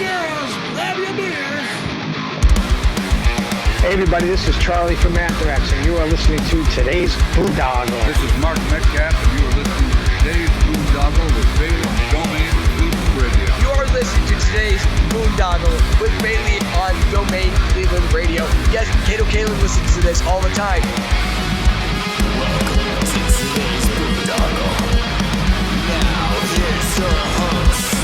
girls, grab your beers. Hey everybody, this is Charlie from Anthrax, and you are listening to today's Boondoggle. This is Mark Metcalf, and you are listening to today's Boondoggle with Bailey on Domain Cleveland Radio. You are listening to today's Boondoggle with Bailey on Domain Cleveland Radio. Yes, Kato Kalin listens to this all the time. Welcome to today's Boondoggle. Now here's your host.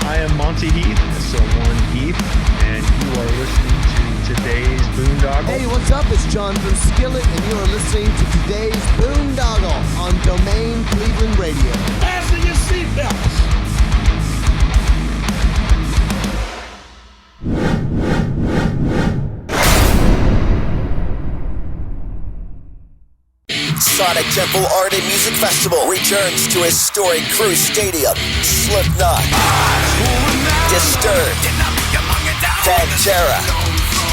I am Monty Heath, so one Heath, and you are listening to today's Boondoggle. Hey, what's up? It's John from Skillet, and you are listening to today's Boondoggle on Domain Cleveland Radio. Fasten your seatbelts. Sonic Temple Art and Music Festival returns to historic Cruise Stadium. Slipknot, Disturbed, Pantera,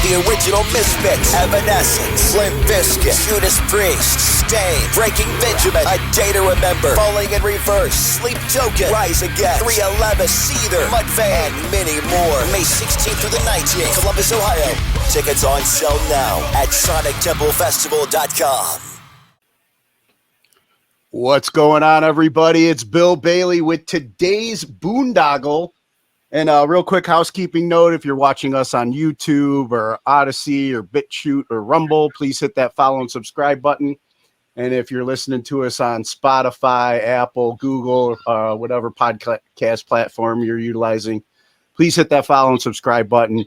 the original Misfits, Evanescence, Limp Bizkit, Judas Priest, Stain, Breaking Benjamin, A Day to Remember, Falling in Reverse, Sleep Token, Rise Again, 311, Seether, Mudvayne, and many more. May 16th through the 19th, Columbus, Ohio. Tickets on sale now at SonicTempleFestival.com. What's going on, everybody? It's Bill Bailey with today's Boondoggle. And a real quick housekeeping note, if you're watching us on YouTube or Odyssey or BitChute or Rumble, please hit that follow and subscribe button. And if you're listening to us on Spotify, Apple, Google, whatever podcast platform you're utilizing, please hit that follow and subscribe button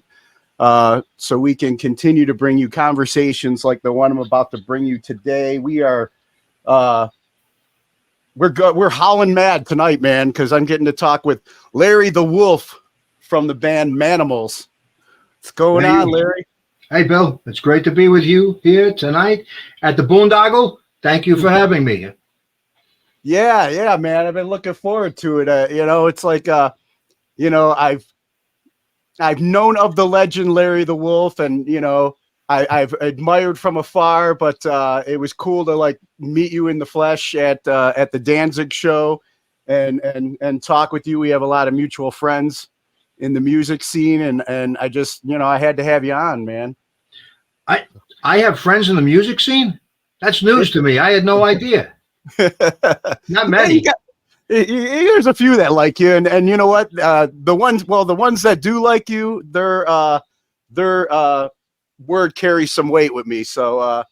so we can continue to bring you conversations like the one I'm about to bring you today. We are... We're howling mad tonight, man, because I'm getting to talk with Larry the Wolf from the band Manimals. What's going on, Larry? Hey, Bill. It's great to be with you here tonight at the Boondoggle. Thank you for having me. Yeah, man. I've been looking forward to it. It's like, I've known of the legend Larry the Wolf, and I've admired from afar, but it was cool to meet you in the flesh at the Danzig show and talk with you. We have a lot of mutual friends in the music scene, and I just I had to have you on, man. I have friends in the music scene? That's news to me. I had no idea. Not many. There's a few that like you, and you know what? The ones that do like you, their word carries some weight with me. So,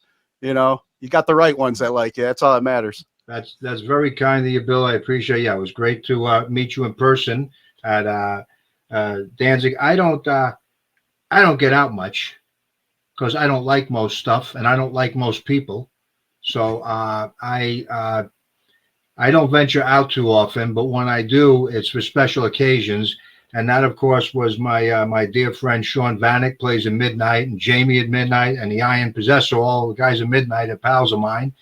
you got the right ones that like you. That's all that matters. That's very kind of you, Bill. I appreciate it. Yeah, it was great to meet you in person at Danzig. I don't get out much because I don't like most stuff and I don't like most people. So I don't venture out too often, but when I do, it's for special occasions. And that, of course, was my dear friend Sean Vanek, plays at Midnight, and Jamie at Midnight, and the Iron Possessor. All the guys at Midnight are pals of mine.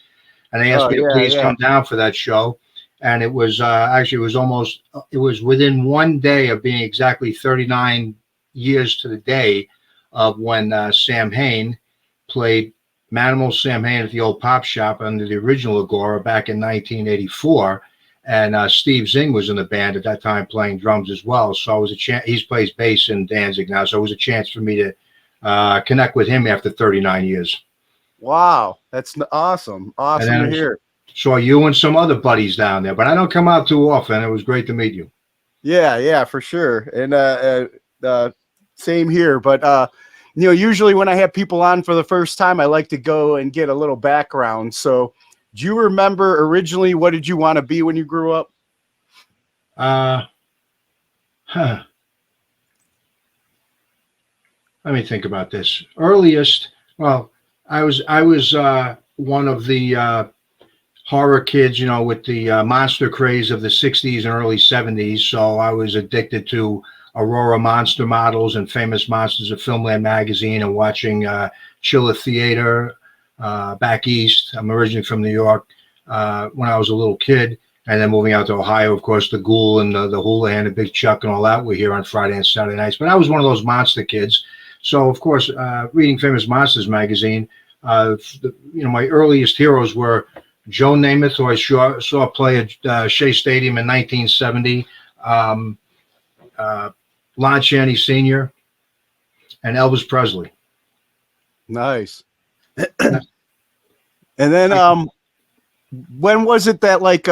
And they asked me to please come down for that show. And it was it was within one day of being exactly 39 years to the day of when Sam Hain played Manimals Sam Hain at the old Pop Shop under the original Agora back in 1984. And Steve Zing was in the band at that time playing drums as well. So it was a chance. He plays bass in Danzig now. So it was a chance for me to connect with him after 39 years. Wow. That's awesome. Awesome to hear. Saw you and some other buddies down there, but I don't come out too often. It was great to meet you. Yeah, for sure. And same here. But, usually when I have people on for the first time, I like to go and get a little background. So, do you remember originally what did you want to be when you grew up? Let me think about this. Earliest, well, I was one of the horror kids, with the monster craze of the 60s and early 70s. So I was addicted to Aurora monster models and famous monsters of Filmland magazine and watching Chiller Theater. Back east. I'm originally from New York when I was a little kid, and then moving out to Ohio, of course, the Ghoul and the Houlihan and Big Chuck and all that were here on Friday and Saturday nights. But I was one of those monster kids. So, of course, reading Famous Monsters magazine, my earliest heroes were Joe Namath, who I saw play at Shea Stadium in 1970, Lon Chaney Sr., and Elvis Presley. Nice. And then, when was it that like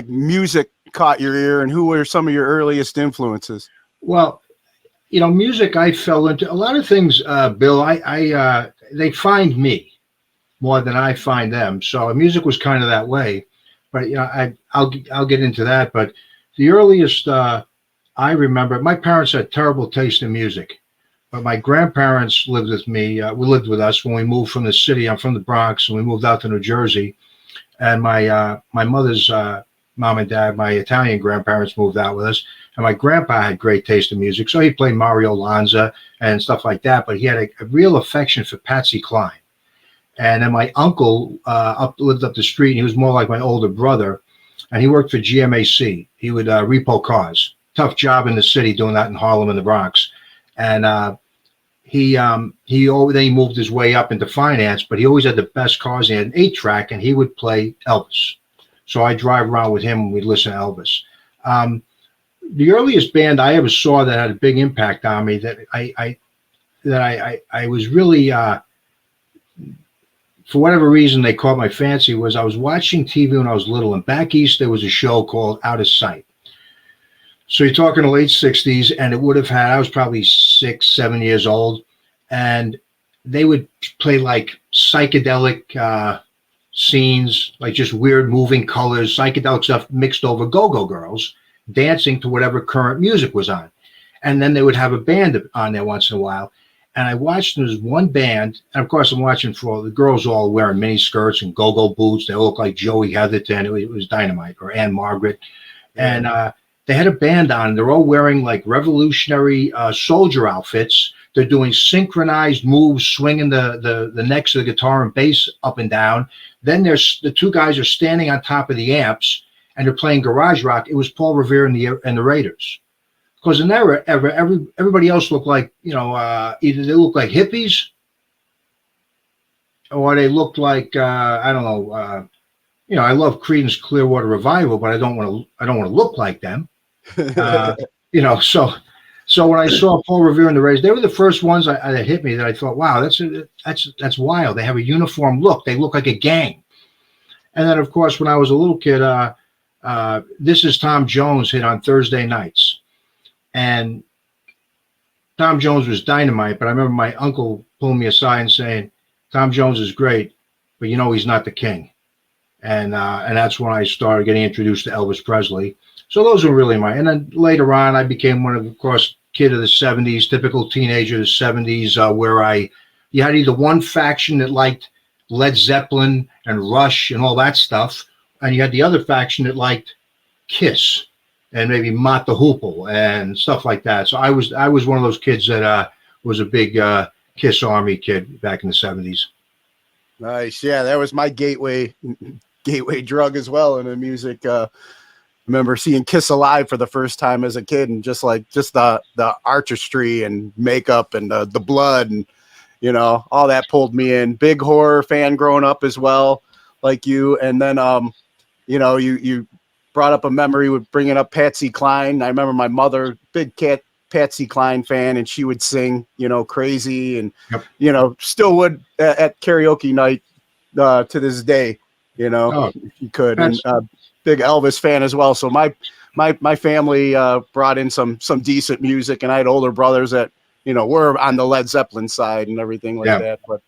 music caught your ear, and who were some of your earliest influences? Well, music I fell into a lot of things, Bill. They find me more than I find them. So music was kind of that way. But I'll get into that. But the earliest I remember, my parents had terrible taste in music, but my grandparents lived with me. We lived with us when we moved from the city. I'm from the Bronx, and we moved out to New Jersey. And my mother's mom and dad, my Italian grandparents, moved out with us. And my grandpa had great taste in music, so he played Mario Lanza and stuff like that. But he had a real affection for Patsy Cline. And then my uncle lived up the street, and he was more like my older brother. And he worked for GMAC. He would repo cars. Tough job in the city doing that in Harlem and the Bronx. And he moved his way up into finance, but he always had the best cars. He had an 8-track, and he would play Elvis. So I drive around with him and we'd listen to Elvis. The earliest band I ever saw that had a big impact on me that I was really, for whatever reason, they caught my fancy was I was watching TV when I was little, and back east there was a show called Out of Sight. So you're talking the late 60s, and it would have had, I was probably 6, 7 years old, and they would play like psychedelic scenes, like just weird moving colors, psychedelic stuff mixed over go-go girls dancing to whatever current music was on. And then they would have a band on there once in a while. And I watched, there was one band, and of course I'm watching for the girls all wearing mini skirts and go-go boots. They all look like Joey Heatherton. It was dynamite, or Ann Margaret. And they had a band on. They're all wearing like revolutionary soldier outfits. They're doing synchronized moves, swinging the necks of the guitar and bass up and down. Then the two guys are standing on top of the amps, and they're playing garage rock. It was Paul Revere and the Raiders. Because in that era, everybody else looked like, either they looked like hippies, or they looked like I don't know. I love Creedence Clearwater Revival, but I don't want to look like them. So when I saw Paul Revere and the Raiders, they were the first ones that hit me that I thought, wow, that's wild. They have a uniform look. They look like a gang. And then, of course, when I was a little kid, This Is Tom Jones hit on Thursday nights. And Tom Jones was dynamite, but I remember my uncle pulling me aside and saying, Tom Jones is great, but he's not the king. And that's when I started getting introduced to Elvis Presley. So those were really and then later on, I became one of course, kid of the 70s, typical teenager of the 70s, where you had either one faction that liked Led Zeppelin and Rush and all that stuff, and you had the other faction that liked Kiss and maybe Mott the Hoople and stuff like that. So I was one of those kids that was a big Kiss Army kid back in the 70s. Nice. Yeah, that was my gateway drug as well in the music. Remember seeing Kiss Alive for the first time as a kid, and just the artistry and makeup and the blood and all that pulled me in. Big horror fan growing up as well, like you. And then you brought up a memory with bringing up Patsy Cline. I remember my mother, big Patsy Cline fan, and she would sing Crazy, and still would at karaoke night to this day. If you could. And big Elvis fan as well. So my family brought in some decent music, and I had older brothers that were on the Led Zeppelin side and everything like that. But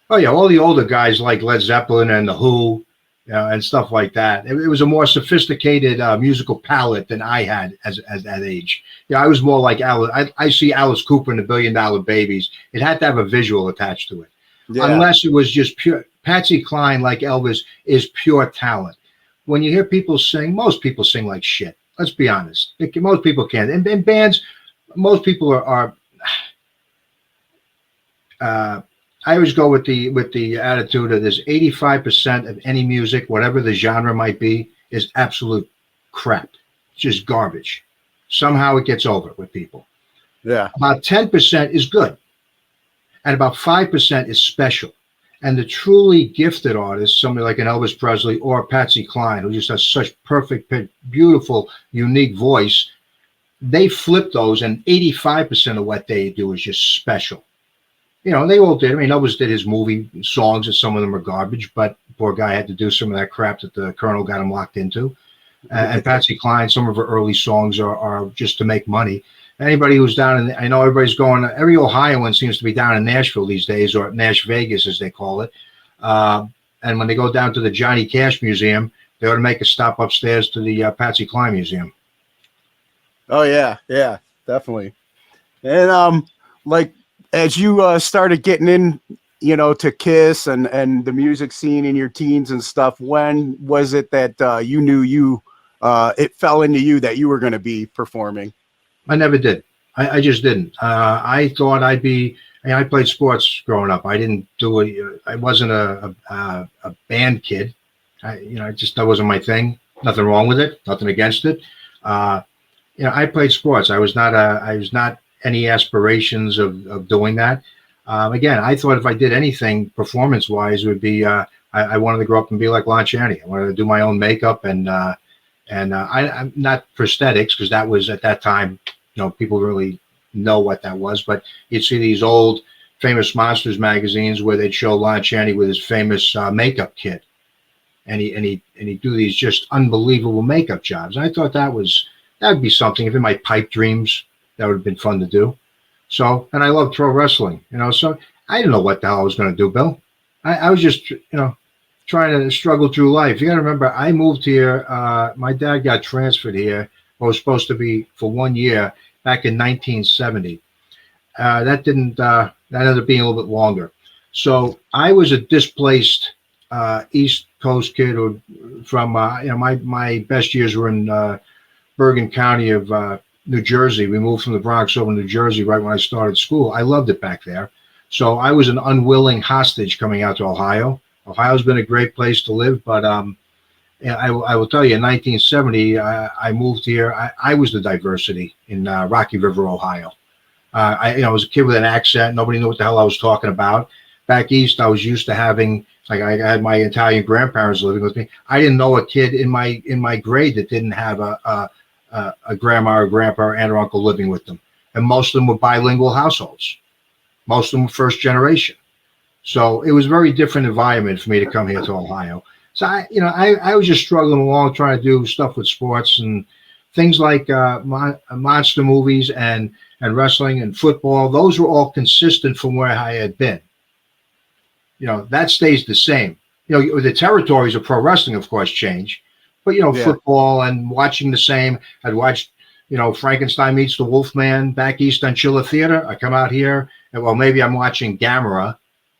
all the older guys like Led Zeppelin and the Who, and stuff like that. It was a more sophisticated musical palette than I had as that age. I was more like Alice. I see Alice Cooper in the $1 Billion Babies. It had to have a visual attached to it, unless it was just pure. Patsy Cline, like Elvis, is pure talent. When you hear people sing, most people sing like shit. Let's be honest. Most people can. And in bands, most people are I always go with the attitude of there's 85% of any music, whatever the genre might be, is absolute crap. It's just garbage. Somehow it gets over with people. Yeah. About 10% is good. and about 5% is special. And the truly gifted artists, somebody like an Elvis Presley or Patsy Cline, who just has such perfect, beautiful, unique voice, they flip those, and 85% of what they do is just special. You know, they all did. I mean, Elvis did his movie songs, and some of them are garbage, but poor guy had to do some of that crap that the Colonel got him locked into. And Patsy Cline, some of her early songs are just to make money. Anybody who's down in, I know everybody's going, every Ohioan seems to be down in Nashville these days, or Nash Vegas, as they call it. And when they go down to the Johnny Cash Museum, they ought to make a stop upstairs to the Patsy Cline Museum. Oh yeah, definitely. And like as you started getting in, you know, to Kiss and the music scene in your teens and stuff, when was it that you knew it fell into you that you were going to be performing? I never did. I just didn't. I thought I'd be. I played sports growing up. I didn't do it. I wasn't a band kid. That wasn't my thing. Nothing wrong with it. Nothing against it. I played sports. I was not any aspirations of doing that. Again, I thought if I did anything performance-wise, it would be I wanted to grow up and be like Lon Chaney. I wanted to do my own makeup and I'm not prosthetics, because that was at that time, people really know what that was. But you'd see these old Famous Monsters magazines where they'd show Lon Chaney with his famous makeup kit, and he'd do these just unbelievable makeup jobs. And I thought that would be something. If in my pipe dreams, that would have been fun to do. So, and I love pro wrestling, so I didn't know what the hell I was going to do, Bill. I was just, trying to struggle through life. You got to remember, I moved here. My dad got transferred here. I was supposed to be for 1 year back in 1970. That ended up being a little bit longer. So I was a displaced East Coast kid from, my best years were in Bergen County of New Jersey. We moved from the Bronx over to New Jersey right when I started school. I loved it back there. So I was an unwilling hostage coming out to Ohio. Ohio's been a great place to live, but I will tell you, in 1970, I moved here. I was the diversity in Rocky River, Ohio. I was a kid with an accent. Nobody knew what the hell I was talking about. Back east, I was used to having, like, I had my Italian grandparents living with me. I didn't know a kid in my grade that didn't have a grandma or grandpa or aunt or uncle living with them. And most of them were bilingual households. Most of them were first generation. So it was a very different environment for me to come here to Ohio. So I was just struggling along, trying to do stuff with sports and things like monster movies and wrestling and football. Those were all consistent from where I had been. That stays the same. The territories of pro wrestling, of course, change. But, football and watching the same. I'd watched, Frankenstein Meets the Wolfman back east on Chiller Theater. I come out here and, well, maybe I'm watching Gamera,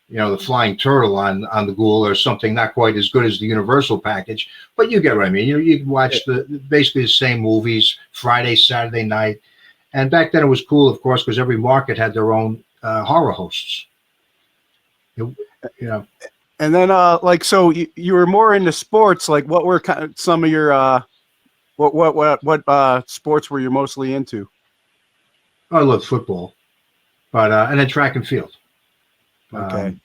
the flying turtle on the Ghoul, or something not quite as good as the Universal package. But you get what I mean. You can watch basically the same movies Friday, Saturday night. And back then it was cool, of course, because every market had their own horror hosts. And then, so you were more into sports. Like, what were kind of some of your what sports were you mostly into? I loved football, but and then track and field. Okay.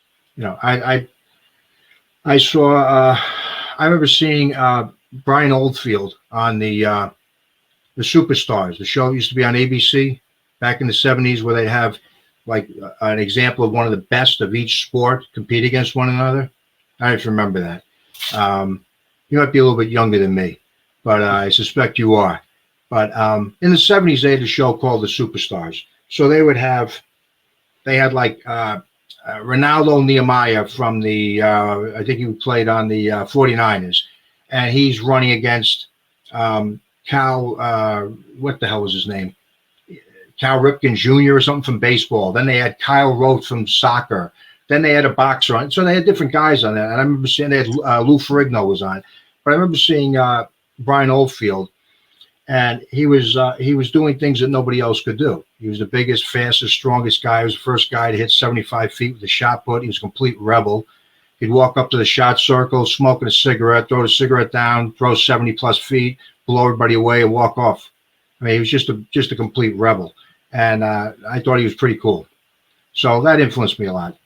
I saw. I remember seeing Brian Oldfield on the Superstars. The show used to be on ABC back in the 70s, where they have like an example of one of the best of each sport compete against one another. I don't remember that. You might be a little bit younger than me, but I suspect you are. But in the 70s, they had a show called the Superstars. So they had like Ronaldo Nehemiah from the, I think he played on the 49ers, and he's running against Cal, what the hell was his name? Cal Ripken Jr. or something from baseball. Then they had Kyle Rote from soccer. Then they had a boxer on. So they had different guys on that. And I remember seeing they had Lou Ferrigno was on. But I remember seeing Brian Oldfield, and he was doing things that nobody else could do. He was the biggest, fastest, strongest guy. He was the first guy to hit 75 feet with a shot put. He was a complete rebel. He'd walk up to the shot circle, smoking a cigarette, throw the cigarette down, throw 70-plus feet, blow everybody away, and walk off. I mean, he was just a complete rebel. And I thought he was pretty cool. So that influenced me a lot.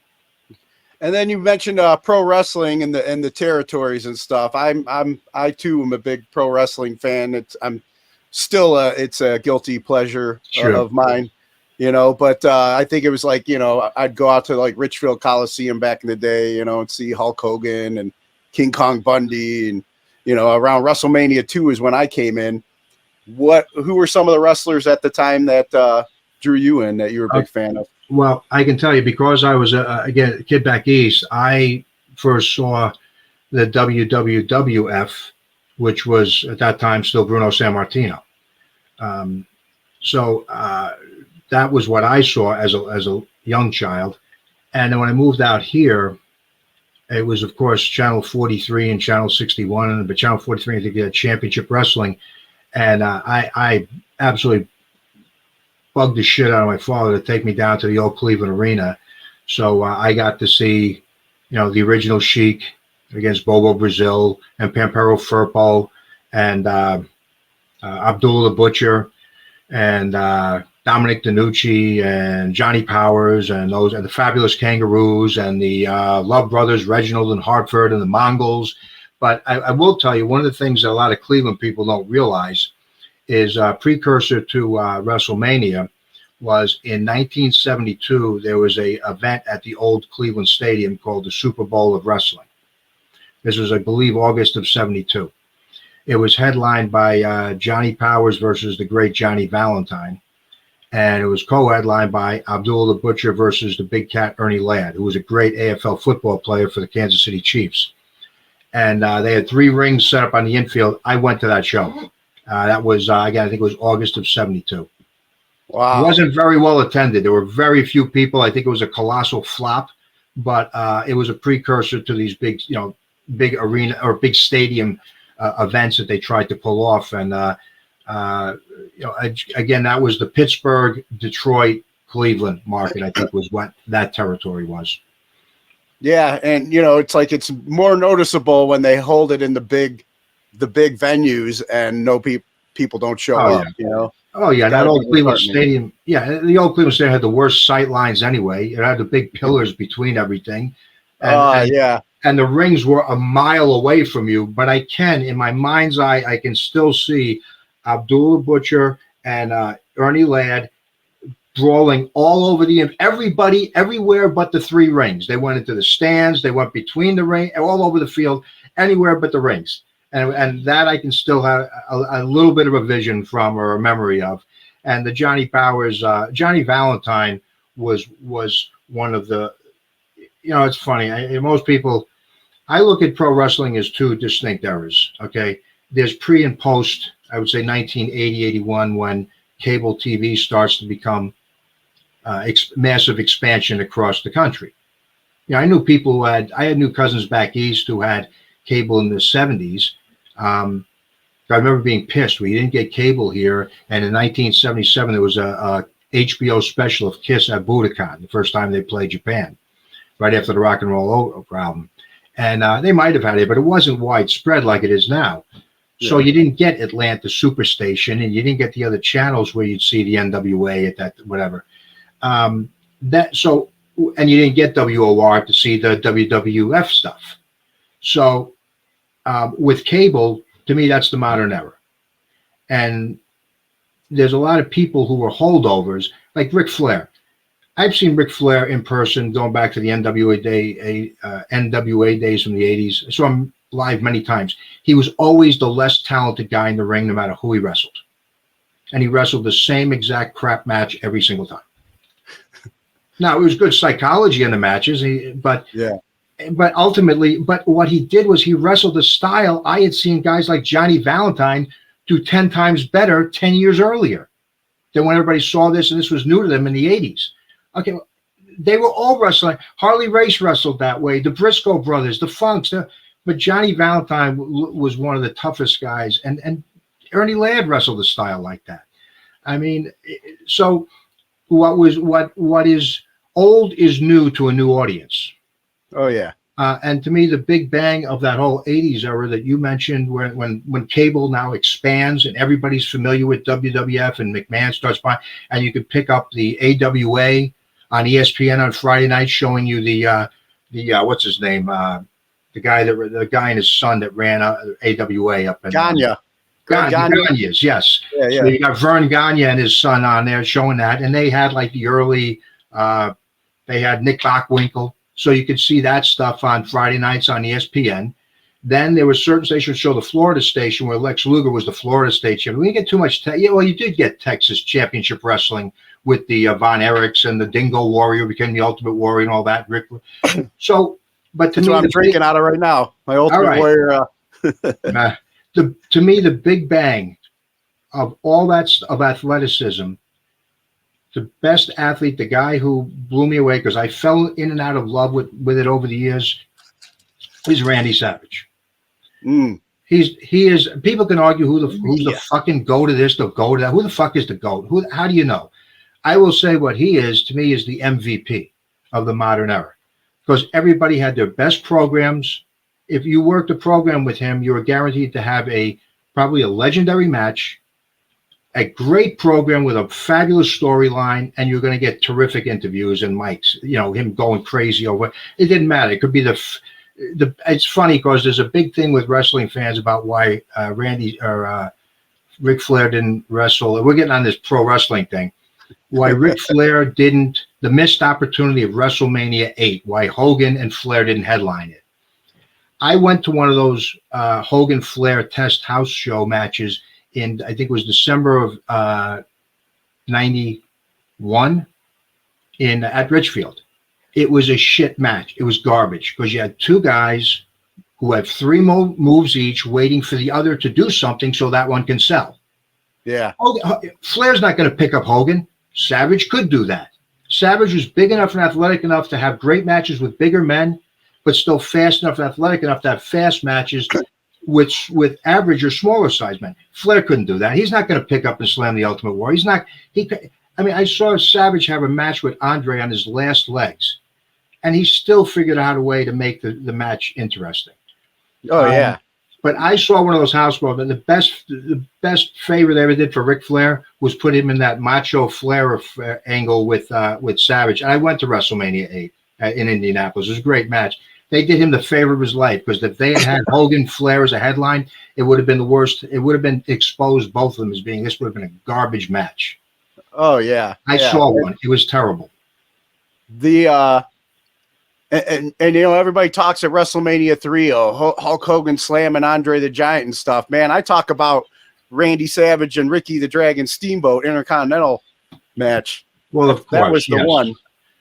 And then you mentioned pro wrestling and the territories and stuff. I too am a big pro wrestling fan. I'm still it's a guilty pleasure of mine, you know. But I think it was like, you know, I'd go out to like Richfield Coliseum back in the day, you know, and see Hulk Hogan and King Kong Bundy, and you know, around WrestleMania 2 is when I came in. Who were some of the wrestlers at the time that drew you in, that you were a big fan of? Well, I can tell you, because I was again a kid back east, I first saw the WWWF, which was at that time still Bruno Sammartino. So that was what I saw as a young child. And then when I moved out here, it was, of course, Channel 43 and Channel 61, but Channel 43, I think, had Championship Wrestling. And I absolutely bugged the shit out of my father to take me down to the old Cleveland Arena. So I got to see, you know, the original Sheik against Bobo Brazil and Pampero Firpo and Abdullah the Butcher and Dominic DeNucci and Johnny Powers and the Fabulous Kangaroos and the Love Brothers, Reginald and Hartford and the Mongols. But I will tell you, one of the things that a lot of Cleveland people don't realize is precursor to WrestleMania was in 1972, there was a event at the old Cleveland Stadium called the Super Bowl of Wrestling. This was, I believe, August of 72. It was headlined by Johnny Powers versus the great Johnny Valentine. And it was co-headlined by Abdullah the Butcher versus the Big Cat Ernie Ladd, who was a great AFL football player for the Kansas City Chiefs. And they had 3 rings set up on the infield. I went to that show. That was, again, I think it was August of 72. Wow. It wasn't very well attended. There were very few people. I think it was a colossal flop, but it was a precursor to these big, you know, big arena or big stadium events that they tried to pull off. And, you know, again, that was the Pittsburgh, Detroit, Cleveland market, I think, was what that territory was. Yeah. And, you know, it's like it's more noticeable when they hold it in the big venues and people don't show up, you know? Oh, yeah, that old Cleveland Stadium. Yeah, the old Cleveland Stadium had the worst sight lines anyway. It had the big pillars between everything. Yeah. And the rings were a mile away from you. But I can, in my mind's eye, I can still see Abdullah Butcher and Ernie Ladd brawling all over everybody, everywhere but the 3 rings. They went into the stands. They went between the ring, all over the field, anywhere but the rings. And that I can still have a little bit of a vision from or a memory of. And the Johnny Powers, Johnny Valentine was one of the, you know, it's funny. Most people, I look at pro wrestling as 2 distinct eras. Okay. There's pre and post, I would say 1980, 81, when cable TV starts to become massive expansion across the country. You know, I knew people who I had cousins back east who had cable in the 70s. I remember being pissed. We didn't get cable here. And in 1977, there was a HBO special of Kiss at Budokan, the first time they played Japan, right after the Rock and Roll album. And they might have had it, but it wasn't widespread like it is now. Yeah. So you didn't get Atlanta Superstation, and you didn't get the other channels where you'd see the NWA at that, whatever. And you didn't get WOR to see the WWF stuff. So with cable, to me, that's the modern era. And there's a lot of people who were holdovers, like Ric Flair. I've seen Ric Flair in person going back to the NWA days from the 80s. I saw him live many times. He was always the less talented guy in the ring, no matter who he wrestled. And he wrestled the same exact crap match every single time. Now, it was good psychology in the matches, but ultimately, what he did was he wrestled a style I had seen guys like Johnny Valentine do 10 times better 10 years earlier. Then when everybody saw this, and this was new to them in the 80s. Okay, they were all wrestling. Harley Race wrestled that way. The Briscoe brothers, the Funks. But Johnny Valentine was one of the toughest guys. And Ernie Ladd wrestled a style like that. I mean, so what is old is new to a new audience. Oh, yeah. And to me, the big bang of that whole 80s era that you mentioned, when cable now expands and everybody's familiar with WWF and McMahon starts buying, and you could pick up the AWA on ESPN on Friday night, showing you the what's his name, the guy and his son that ran AWA up in Gagne. Gagne's, yes. Yeah, yeah. So you got Vern Gagne and his son on there showing that, and they had like the early, they had Nick Bockwinkel, so you could see that stuff on Friday nights on ESPN. Then there were certain stations show the Florida station where Lex Luger was the Florida state champion. We didn't get too much. You did get Texas Championship Wrestling with the Von Erichs and the Dingo Warrior became the Ultimate Warrior and all that. Rick. So, but to That's me, what I'm drinking out of right now. My Ultimate Warrior. To me, the big bang of all that of athleticism, the best athlete, the guy who blew me away because I fell in and out of love with it over the years, is Randy Savage. He is. People can argue who's the fucking goat of this, the goat of that. Who the fuck is the goat? How do you know? I will say what he is to me is the MVP of the modern era, because everybody had their best programs. If you worked a program with him, you were guaranteed to have probably a legendary match, a great program with a fabulous storyline, and you're going to get terrific interviews and mics. You know, him going crazy over. It didn't matter. It could be it's funny because there's a big thing with wrestling fans about why Ric Flair didn't wrestle. We're getting on this pro wrestling thing. Why Ric Flair didn't, the missed opportunity of WrestleMania 8, why Hogan and Flair didn't headline it. I went to one of those Hogan Flair test house show matches in, I think it was December of 91 at Richfield. It was a shit match. It was garbage because you had two guys who had three moves each waiting for the other to do something so that one can sell. Yeah. Flair's not going to pick up Hogan. Savage could do that. Savage was big enough and athletic enough to have great matches with bigger men, but still fast enough and athletic enough to have fast matches with average or smaller size men. Flair couldn't do that. He's not going to pick up and slam the Ultimate Warrior. I saw Savage have a match with Andre on his last legs, and he still figured out a way to make the match interesting. Oh, yeah. But I saw one of those house shows, and the best favor they ever did for Ric Flair was put him in that Macho Flair angle with Savage. And I went to WrestleMania 8 in Indianapolis. It was a great match. They did him the favor of his life because if they had Hogan Flair as a headline, it would have been the worst. It would have been exposed both of them as being, this would have been a garbage match. Oh, yeah. I saw one. It was terrible. And you know, everybody talks at WrestleMania 3, Hulk Hogan slamming Andre the Giant and stuff. Man, I talk about Randy Savage and Ricky the Dragon Steamboat Intercontinental match. Well, of course. That was the one,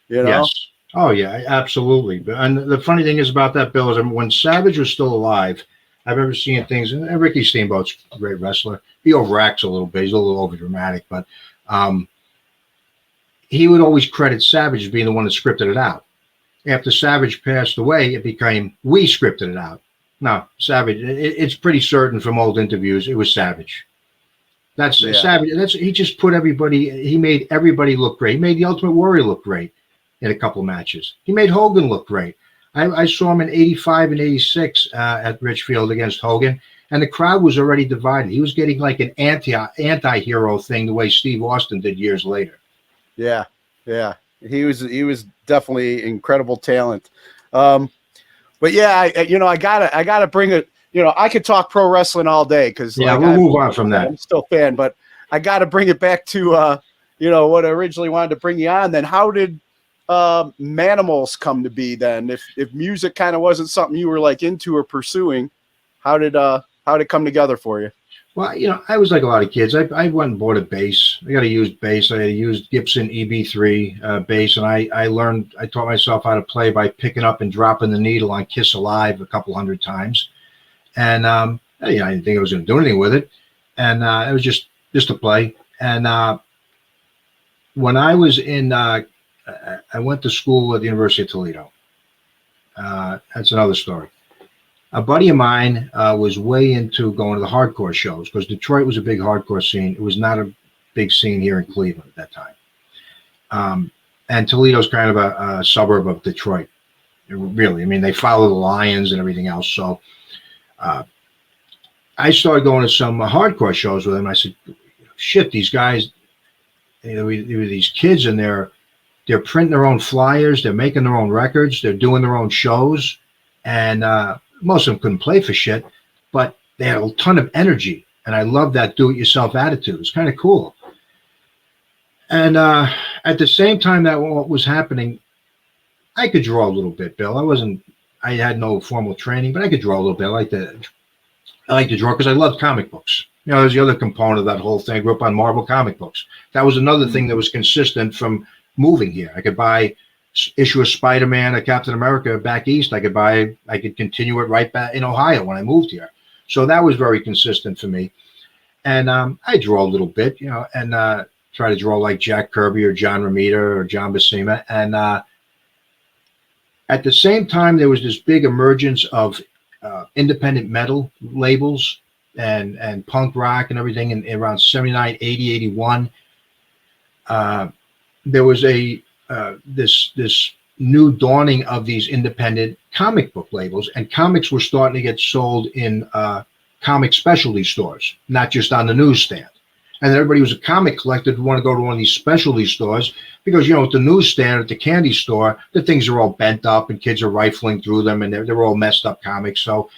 you know? Yes. Oh, yeah, absolutely. And the funny thing is about that, Bill, is when Savage was still alive, I remember seeing things, and Ricky Steamboat's a great wrestler. He overacts a little bit. He's a little overdramatic, but he would always credit Savage as being the one that scripted it out. After Savage passed away, it became, we scripted it out. No, Savage, it's pretty certain from old interviews, it was Savage. That's Savage. He just put everybody, he made everybody look great. He made the Ultimate Warrior look great in a couple matches. He made Hogan look great. I saw him in 85 and 86 at Richfield against Hogan, and the crowd was already divided. He was getting like an anti-hero thing the way Steve Austin did years later. Yeah, yeah. He was definitely incredible talent. But yeah, I gotta bring it. You know, I could talk pro wrestling all day because we'll move on from that. I'm still a fan, but I gotta bring it back to what I originally wanted to bring you on. Then how did Manimals come to be? Then if music kind of wasn't something you were like into or pursuing, how did it come together for you? Well, I was like a lot of kids. I went and bought a bass. I got a used bass. I used Gibson EB3 bass, and I taught myself how to play by picking up and dropping the needle on Kiss Alive a couple hundred times. And I didn't think I was going to do anything with it. And it was just to play. And when I was I went to school at the University of Toledo. That's another story. A buddy of mine was way into going to the hardcore shows because Detroit was a big hardcore scene. It was not a big scene here in Cleveland at that time. And Toledo's kind of a suburb of Detroit. Really, I mean, they follow the Lions and everything else. So I started going to some hardcore shows with him. I said, shit, these guys, there were these kids in there They're printing their own flyers. They're making their own records. They're doing their own shows. And most of them couldn't play for shit, but they had a ton of energy. And I love that do-it-yourself attitude. It's kind of cool. And at the same time that what was happening, I could draw a little bit, Bill. I had no formal training, but I could draw a little bit. I like to draw because I love comic books. You know, there's the other component of that whole thing. I grew up on Marvel comic books. That was another thing that was consistent from moving here. I could buy issue of Spider-Man or Captain America back east. I could continue it right back in Ohio when I moved here. So that was very consistent for me. And I draw a little bit, you know, and try to draw like Jack Kirby or John Romita or John Buscema. And at the same time, there was this big emergence of independent metal labels and punk rock and everything in around 79, 80, 81. There was this new dawning of these independent comic book labels, and comics were starting to get sold in comic specialty stores, not just on the newsstand. And everybody who was a comic collector would want to go to one of these specialty stores because, you know, at the newsstand, at the candy store, the things are all bent up and kids are rifling through them and they're all messed up comics. So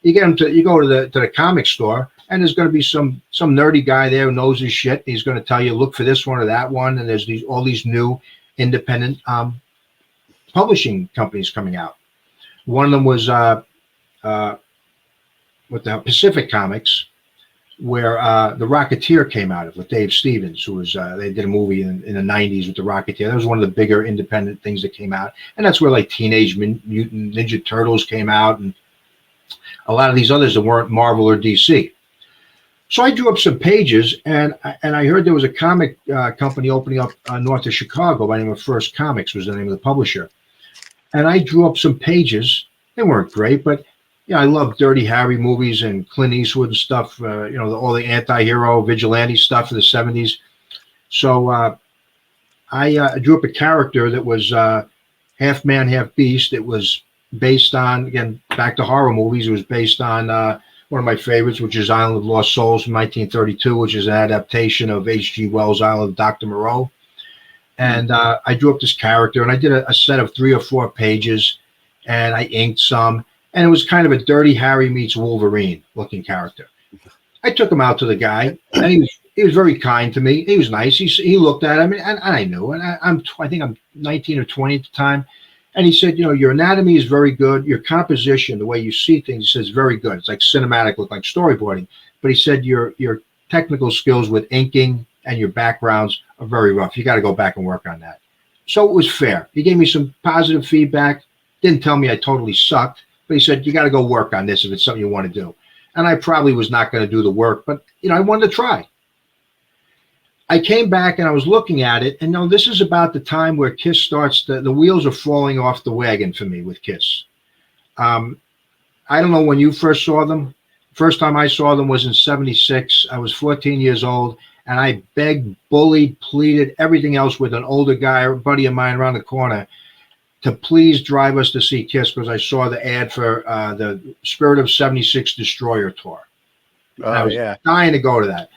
you go to the comic store and there's going to be some nerdy guy there who knows his shit. He's going to tell you, look for this one or that one. And there's all these new independent publishing companies coming out. One of them was Pacific Comics, where the Rocketeer came out of with Dave Stevens, who was they did a movie in the 90s with the Rocketeer. That was one of the bigger independent things that came out, and that's where like Teenage Mutant Ninja Turtles came out, and a lot of these others that weren't Marvel or DC. So I drew up some pages, and I heard there was a comic company opening up north of Chicago by the name of First Comics was the name of the publisher, and I drew up some pages. They weren't great, but yeah, I love Dirty Harry movies and Clint Eastwood and stuff, you know, all the anti-hero vigilante stuff of the 70s. So I drew up a character that was half man, half beast. It was based on, again, back to horror movies. It was based on one of my favorites, which is Island of Lost Souls from 1932, which is an adaptation of H.G. Wells' Island of Dr. Moreau. And I drew up this character, and I did a set of 3 or 4 pages, and I inked some. And it was kind of a Dirty Harry meets Wolverine looking character. I took him out to the guy, and he was very kind to me. He was nice. He looked at him, and I knew. And I think I'm 19 or 20 at the time. And he said, you know, your anatomy is very good. Your composition, the way you see things, he says, very good. It's like cinematic, look like storyboarding. But he said your technical skills with inking and your backgrounds are very rough. You got to go back and work on that. So it was fair. He gave me some positive feedback. Didn't tell me I totally sucked. But he said, you got to go work on this if it's something you want to do. And I probably was not going to do the work, but, you know, I wanted to try. I came back and I was looking at it. And, you know, this is about the time where Kiss starts, the wheels are falling off the wagon for me with Kiss. I don't know when you first saw them. First time I saw them was in 76. I was 14 years old. And I begged, bullied, pleaded, everything else with an older guy, a buddy of mine around the corner, to please drive us to see Kiss because I saw the ad for the Spirit of 76 Destroyer tour. I was dying to go to that.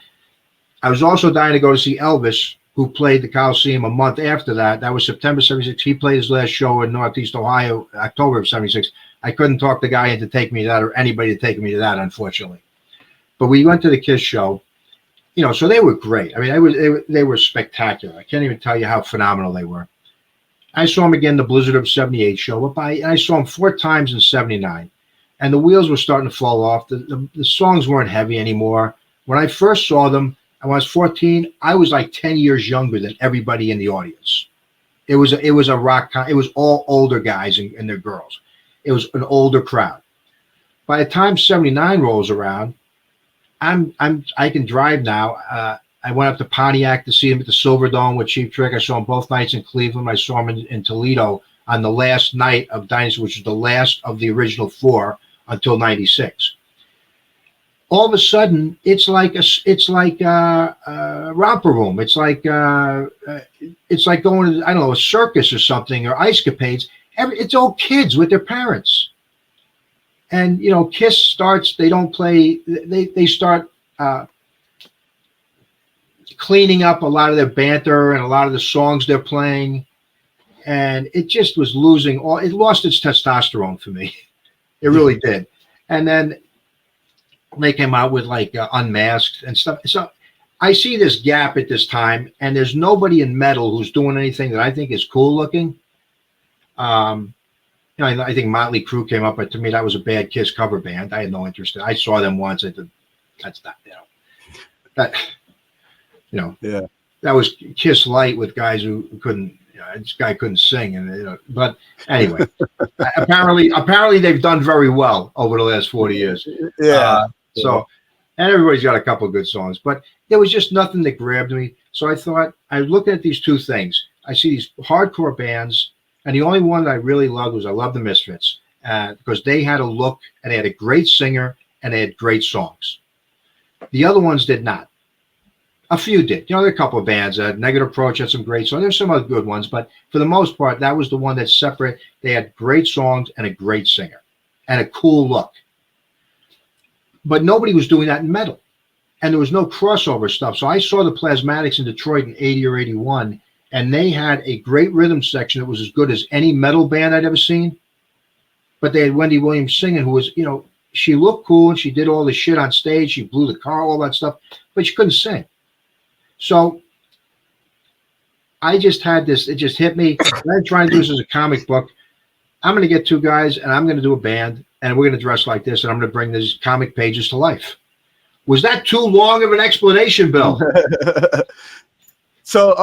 I was also dying to go to see Elvis, who played the Coliseum a month after that. That was September 76. He played his last show in Northeast Ohio, October of 76. I couldn't talk the guy into taking me to that or anybody to take me to that, unfortunately. But we went to the Kiss show. You know, so they were great. I mean, they were spectacular. I can't even tell you how phenomenal they were. I saw him again, the Blizzard of 78 show. I saw him 4 times in 79. And the wheels were starting to fall off. The songs weren't heavy anymore. When I first saw them, when I was 14, I was like 10 years younger than everybody in the audience. It was a rock. It was all older guys and their girls. It was an older crowd. By the time 79 rolls around, I can drive now. I went up to Pontiac to see him at the Silver Dome with Cheap Trick. I saw him both nights in Cleveland. I saw him in Toledo on the last night of Dynasty, which was the last of the original 4 until 96. All of a sudden, it's like a romper room. It's like going to, I don't know, a circus or something, or ice capades. It's all kids with their parents. And, you know, Kiss starts, they don't play, they start cleaning up a lot of their banter and a lot of the songs they're playing. and it just was losing all. It lost its testosterone for me. It really did. And then they came out with like Unmasked and stuff. So I see this gap at this time, and there's nobody in metal who's doing anything that I think is cool looking. You know, I think Motley Crue came up, but to me that was a bad Kiss cover band. I had no interest in it. I saw them once. I did. That's not, Yeah. That was Kiss Light with guys who couldn't. This guy couldn't sing, and but anyway, apparently they've done very well over the last 40 years. Yeah. So, and everybody's got a couple of good songs, but there was just nothing that grabbed me. So I thought, I looked at these two things. I see these hardcore bands, and the only one that I really loved was I loved the Misfits because they had a look and they had a great singer and they had great songs. The other ones did not. A few did. There are a couple of bands. Negative Approach had some great songs. There's some other good ones, but for the most part, that was the one that separate. They had great songs and a great singer and a cool look. But nobody was doing that in metal. And there was no crossover stuff. So I saw the Plasmatics in Detroit in 80 or 81, and they had a great rhythm section that was as good as any metal band I'd ever seen. But they had Wendy Williams singing, who was, she looked cool and she did all the shit on stage. She blew the car, all that stuff, but she couldn't sing. So I just had this, it just hit me. I'm trying to do this as a comic book. I'm going to get two guys and I'm going to do a band and we're going to dress like this and I'm going to bring these comic pages to life. Was that too long of an explanation, Bill? So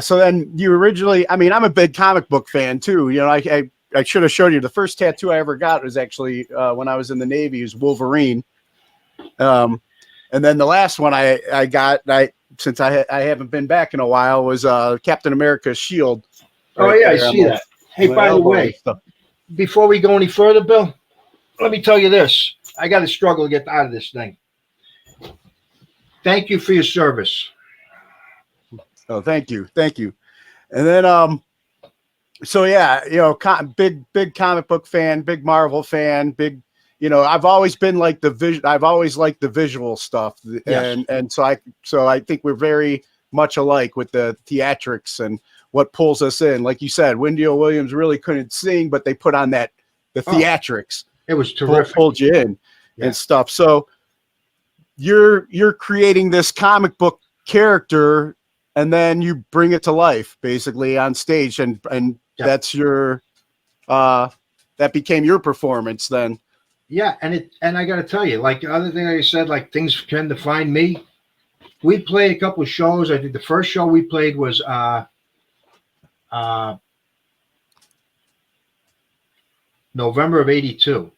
then you originally, I mean, I'm a big comic book fan too. I should have showed you the first tattoo I ever got was actually when I was in the Navy, was Wolverine. And then the last one I got, since I haven't been back in a while, was Captain America's shield. Oh, yeah, I see that. Hey, by the way, before we go any further, Bill, let me tell you this. I got to struggle to get out of this thing. Thank you for your service. Oh, thank you. And then, big comic book fan, big Marvel fan, I've always been like I've always liked the visual stuff. Yes. And so I think we're very much alike with the theatrics and what pulls us in. Like you said, Wendy Williams really couldn't sing, but they put on the theatrics. It was terrific. Pulled you in and stuff. So you're creating this comic book character and then you bring it to life basically on stage and that's your that became your performance then. Yeah, and I got to tell you, like the other thing I said, like things tend to find me. We played a couple of shows. I think the first show we played was November of '82,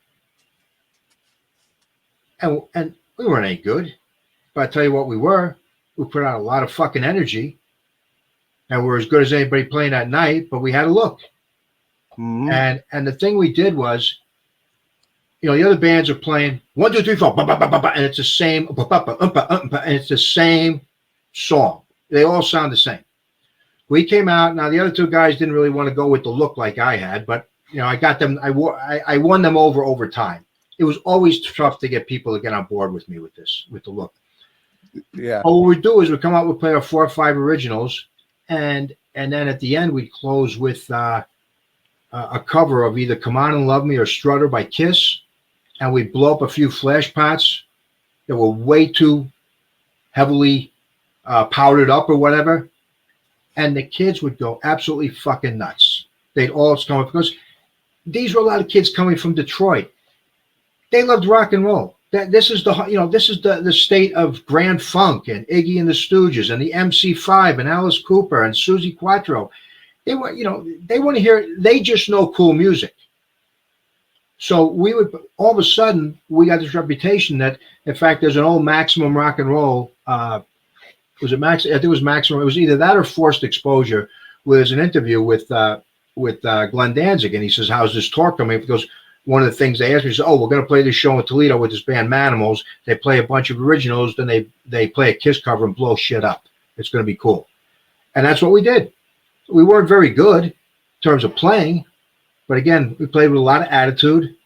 and we weren't any good, but I tell you what, we put out a lot of fucking energy, and we're as good as anybody playing that night. But we had a look, and the thing we did was. The other bands are playing 1, 2, 3, 4, and it's the same, and it's the same song. They all sound the same. We came out. Now the other two guys didn't really want to go with the look like I had, but I got them. I won them over time. It was always tough to get people to get on board with me with the look. Yeah. But what we do is we come out, we play our 4 or 5 originals, and then at the end we close with a cover of either "Come On and Love Me" or "Strutter" by Kiss. And we blow up a few flash pots that were way too heavily powdered up or whatever. And the kids would go absolutely fucking nuts. They'd all come up because these were a lot of kids coming from Detroit. They loved rock and roll. This is the state of Grand Funk and Iggy and the Stooges and the MC5 and Alice Cooper and Susie Quattro. They want to hear. They just know cool music. So we would all of a sudden we got this reputation that, in fact, there's an old Maximum Rock and Roll. Was it Max? I think it was Maximum. It was either that or Forced Exposure. Where there's an interview with Glenn Danzig, and he says, "How's this tour coming?" Because one of the things they asked me is, "Oh, we're going to play this show in Toledo with this band Manimals. They play a bunch of originals, then they play a Kiss cover and blow shit up. It's going to be cool." And that's what we did. We weren't very good in terms of playing. But again, we played with a lot of attitude,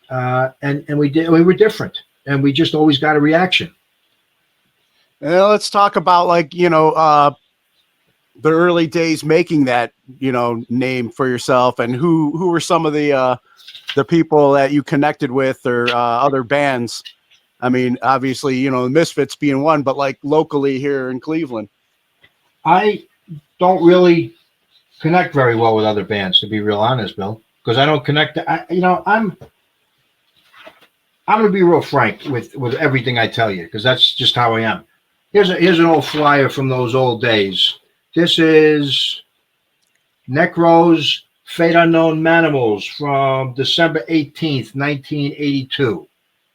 and we were different, and we just always got a reaction. Let's talk about the early days making that, name for yourself, and who were some of the people that you connected with, or other bands? I mean, obviously, the Misfits being one, but like locally here in Cleveland. I don't really connect very well with other bands, to be real honest, Bill, because I don't connect. I'm going to be real frank with everything I tell you, because that's just how I am. Here's an old flyer from those old days. This is Necro's Fate Unknown Manimals from December 18th, 1982.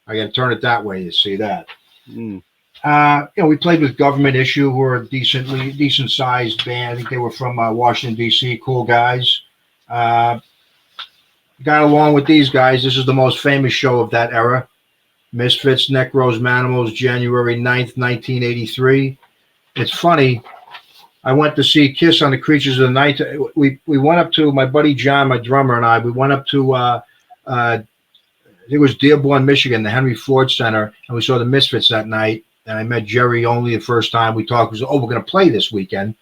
I got to turn it that way to see that. We played with Government Issue, who are a decent sized band. I think they were from Washington, D.C. Cool guys. Got along with these guys. This is the most famous show of that era. Misfits, Necros, Manimals, January 9th, 1983. It's funny. I went to see Kiss on the Creatures of the Night. We went up to, my buddy John, my drummer, and I, we went up to, it was Dearborn, Michigan, the Henry Ford Center, and we saw the Misfits that night. And I met Jerry only the first time. We talked. We said, we're going to play this weekend,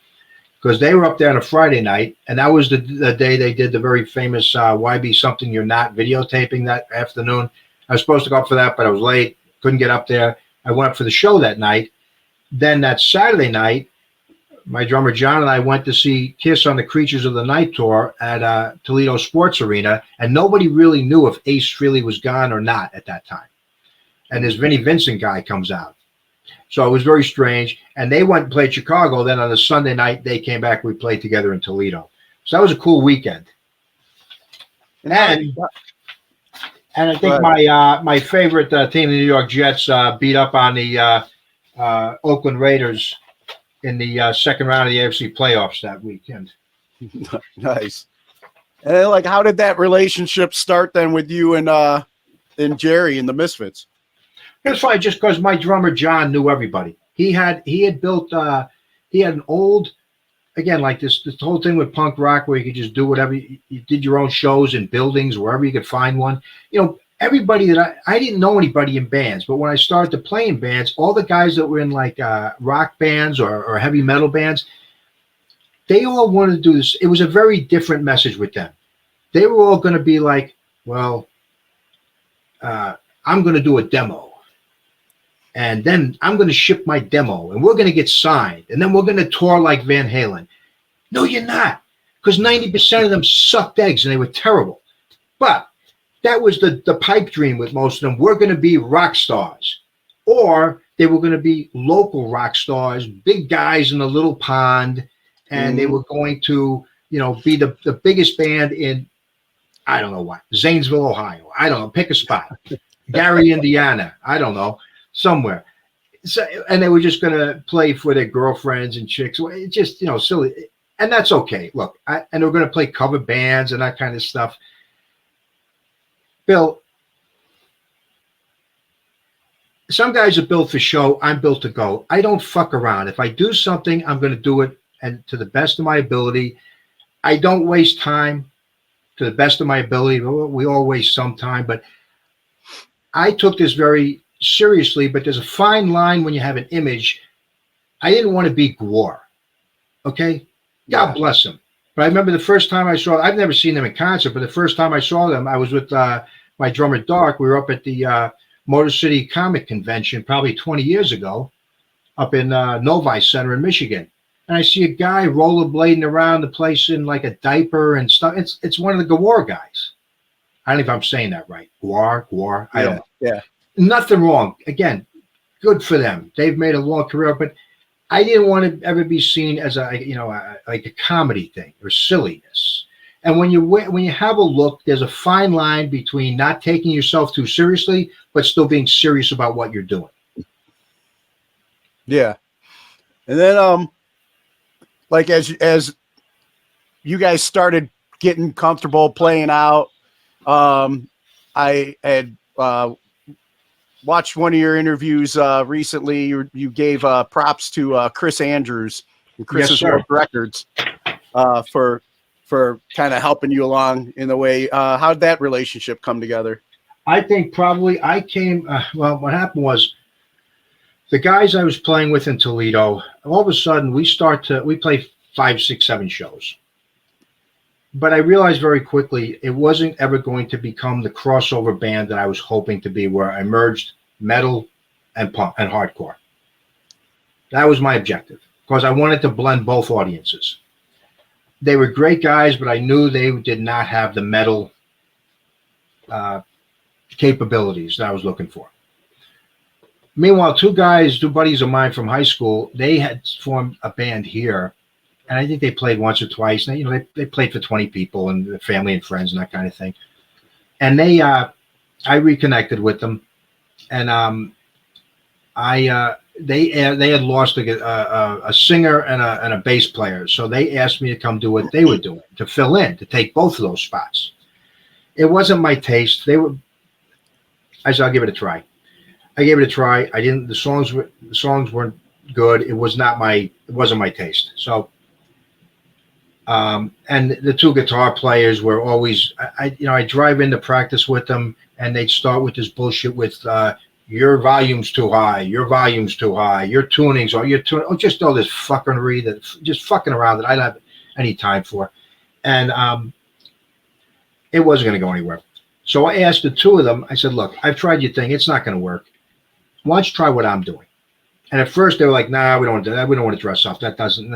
because they were up there on a Friday night, and that was the day they did the very famous Why Be Something You're Not videotaping that afternoon. I was supposed to go up for that, but I was late, couldn't get up there. I went up for the show that night. Then that Saturday night, my drummer John and I went to see Kiss on the Creatures of the Night tour at Toledo Sports Arena, and nobody really knew if Ace Frehley was gone or not at that time. And this Vinnie Vincent guy comes out. So it was very strange. And they went and played Chicago. Then on the Sunday night, they came back. We played together in Toledo. So that was a cool weekend. And I think my favorite team, the New York Jets, beat up on the Oakland Raiders in the second round of the AFC playoffs that weekend. Nice. And how did that relationship start then with you and Jerry and the Misfits? It was fine, just because my drummer John knew everybody. He had built he had an old, again, like this whole thing with punk rock where you could just do whatever. You did your own shows in buildings wherever you could find one. Everybody that I didn't know anybody in bands, but when I started to play in bands, all the guys that were in rock bands or heavy metal bands, they all wanted to do this. It was a very different message with them. They were all going to be like, well, I'm going to do a demo. And then I'm going to ship my demo, and we're going to get signed, and then we're going to tour like Van Halen. No, you're not, because 90% of them sucked eggs, and they were terrible. But that was the pipe dream with most of them. We're going to be rock stars, or they were going to be local rock stars, big guys in a little pond, and they were going to, be the biggest band in, I don't know what, Zanesville, Ohio. I don't know, pick a spot. Gary, Indiana. I don't know. Somewhere. So, and they were just going to play for their girlfriends and chicks. It's just, silly. And that's okay. Look, and they were going to play cover bands and that kind of stuff. Bill, some guys are built for show. I'm built to go. I don't fuck around. If I do something, I'm going to do it, and to the best of my ability. I don't waste time to the best of my ability. We all waste some time, but I took this very seriously, but there's a fine line when you have an image. I didn't want to be Gwar. Okay? God bless him. But I remember the first time I saw, I've never seen them in concert, but the first time I saw them, I was with my drummer Dark. We were up at the Motor City Comic Convention probably 20 years ago up in Novi Center in Michigan. And I see a guy rollerblading around the place in like a diaper and stuff. It's one of the Gwar guys. I don't know if I'm saying that right. Gwar. I don't know. Yeah. Nothing wrong. Again, good for them. They've made a long career, but I didn't want to ever be seen as like a comedy thing or silliness. And when you have a look, there's a fine line between not taking yourself too seriously, but still being serious about what you're doing. Yeah. And then, as you guys started getting comfortable playing out, I had watched one of your interviews recently. You gave props to Chris Andrews and Chris's World Records for kind of helping you along in the way. How did that relationship come together? I think probably I came. What happened was the guys I was playing with in Toledo. All of a sudden, we play 5, 6, 7 shows. But I realized very quickly it wasn't ever going to become the crossover band that I was hoping to be, where I merged metal and punk and hardcore. That was my objective, because I wanted to blend both audiences. They were great guys, but I knew they did not have the metal capabilities that I was looking for. Meanwhile, two buddies of mine from high school, they had formed a band here, and I think they played once or twice. And, you know, they played for 20 people and their family and friends and that kind of thing. And they, I reconnected with them, and they had lost a singer and a bass player, so they asked me to come do what they were doing, to fill in, to take both of those spots. It wasn't my taste. I said, I'll give it a try. I gave it a try. I didn't. The songs weren't good. It wasn't my taste. So, and the two guitar players were always. I drive into practice with them, and they'd start with this bullshit with your volume's too high, your volume's too high, your tunings or your tune. Oh, just all this fuckery that just fucking around that I don't have any time for, and it wasn't going to go anywhere. So I asked the two of them. I said, "Look, I've tried your thing. It's not going to work. Why don't you try what I'm doing?" And at first they were like, "Nah, we don't want to do that. We don't want to dress up. That doesn't.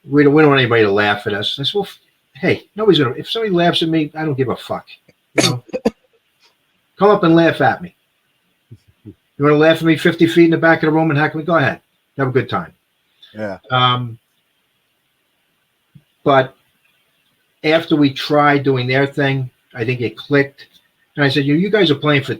We don't want anybody to laugh at us." I said, "Well, hey, nobody's gonna. If somebody laughs at me, I don't give a fuck. You know, come up and laugh at me. You want to laugh at me 50 feet in the back of the room and heckle me? Go ahead. Have a good time." Yeah. But after we tried doing their thing, I think it clicked. And I said, you guys are playing for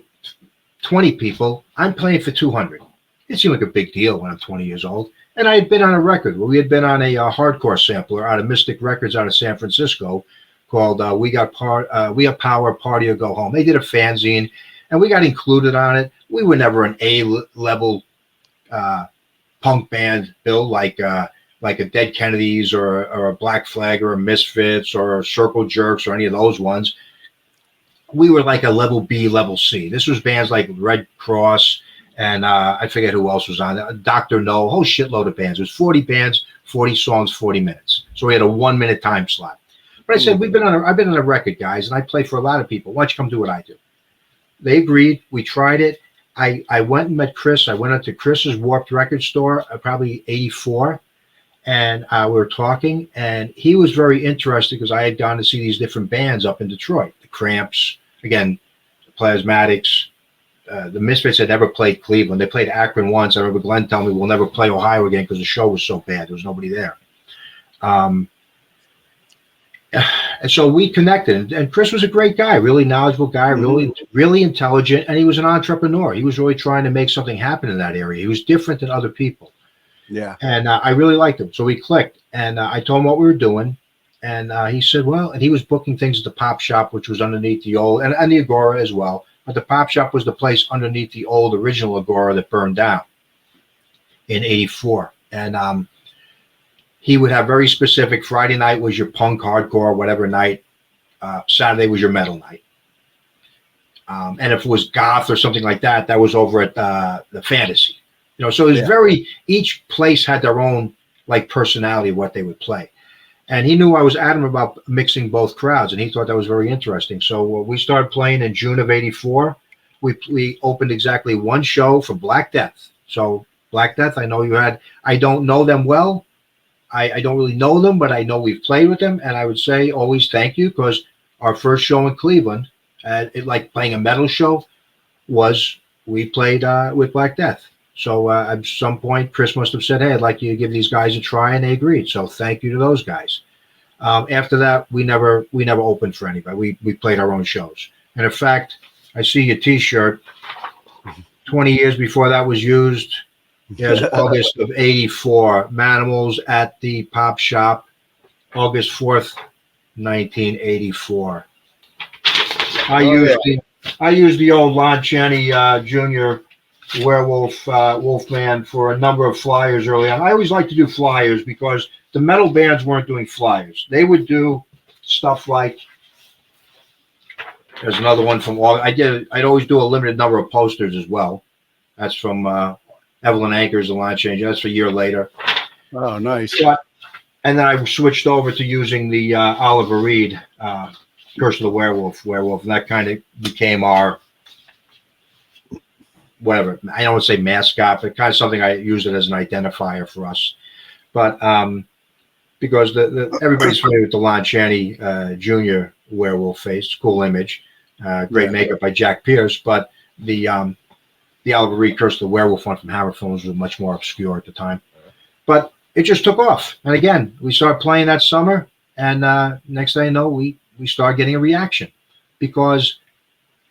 20 people. I'm playing for 200. It seemed like a big deal when I'm 20 years old. And I had been on a record. We had been on a hardcore sampler out of Mystic Records out of San Francisco called We Got Power, Party or Go Home. They did a fanzine, and we got included on it. We were never an A-level punk band, Bill, like a Dead Kennedys or a Black Flag or a Misfits or a Circle Jerks or any of those ones. We were like a level B, level C. This was bands like Red Cross and I forget who else was on there. Dr. No, a whole shitload of bands. It was 40 bands, 40 songs, 40 minutes. So we had a 1-minute time slot. But I said, I've been on a record, guys, and I play for a lot of people. Why don't you come do what I do? They agreed. We tried it. I went and met Chris. I went up to Chris's Warped Record store, probably 84. And we were talking, and he was very interested because I had gone to see these different bands up in Detroit. The Cramps, again, Plasmatics. The Misfits had never played Cleveland. They played Akron once. I remember Glenn telling me we'll never play Ohio again because the show was so bad. There was nobody there. And so we connected. And Chris was a great guy, really knowledgeable guy, really intelligent, and he was an entrepreneur. He was really trying to make something happen in that area. He was different than other people. Yeah. And I really liked him. So we clicked. And I told him what we were doing. And he said, well, and he was booking things at the Pop Shop, which was underneath the old, and the Agora as well. But the Pop Shop was the place underneath the old original Agora that burned down in 84. And he would have very specific. Friday night was your punk, hardcore, whatever night. Saturday was your metal night. And if it was goth or something like that, that was over at the Fantasy. You know, so it was each place had their own like personality of what they would play. And he knew I was adamant about mixing both crowds, and he thought that was very interesting. So we started playing in June of 84. We opened exactly one show for Black Death. So Black Death, I know you had, I don't know them well. I don't really know them, but I know we've played with them. And I would say always thank you, because our first show in Cleveland, like playing a metal show, was we played with Black Death. So at some point, Chris must have said, hey, I'd like you to give these guys a try, and they agreed. So thank you to those guys. After that, we never opened for anybody. We played our own shows. And in fact, I see your T-shirt. 20 years before that was used. Yes, August of 84. Manimals at the Pop Shop, August 4th, 1984. I used the old Lon Chaney Jr. Werewolf Wolfman for a number of flyers early on. I always like to do flyers because the metal bands weren't doing flyers. They would do stuff like, there's another one from I'd always do a limited number of posters as well. That's from Evelyn Anchors and Lon Chaney. That's a year later. Oh, nice. And then I switched over to using the Oliver Reed, Curse of the Werewolf, and that kind of became our, whatever, I don't want to say mascot, but kind of something I use it as an identifier for us. But because everybody's familiar with the Lon Chaney Jr. werewolf face, cool image, great makeup by Jack Pierce, but the Oliver Reed Curse of the Werewolf one from Hammer Films was much more obscure at the time. But it just took off. And again, we started playing that summer, and next thing you know, we started getting a reaction, because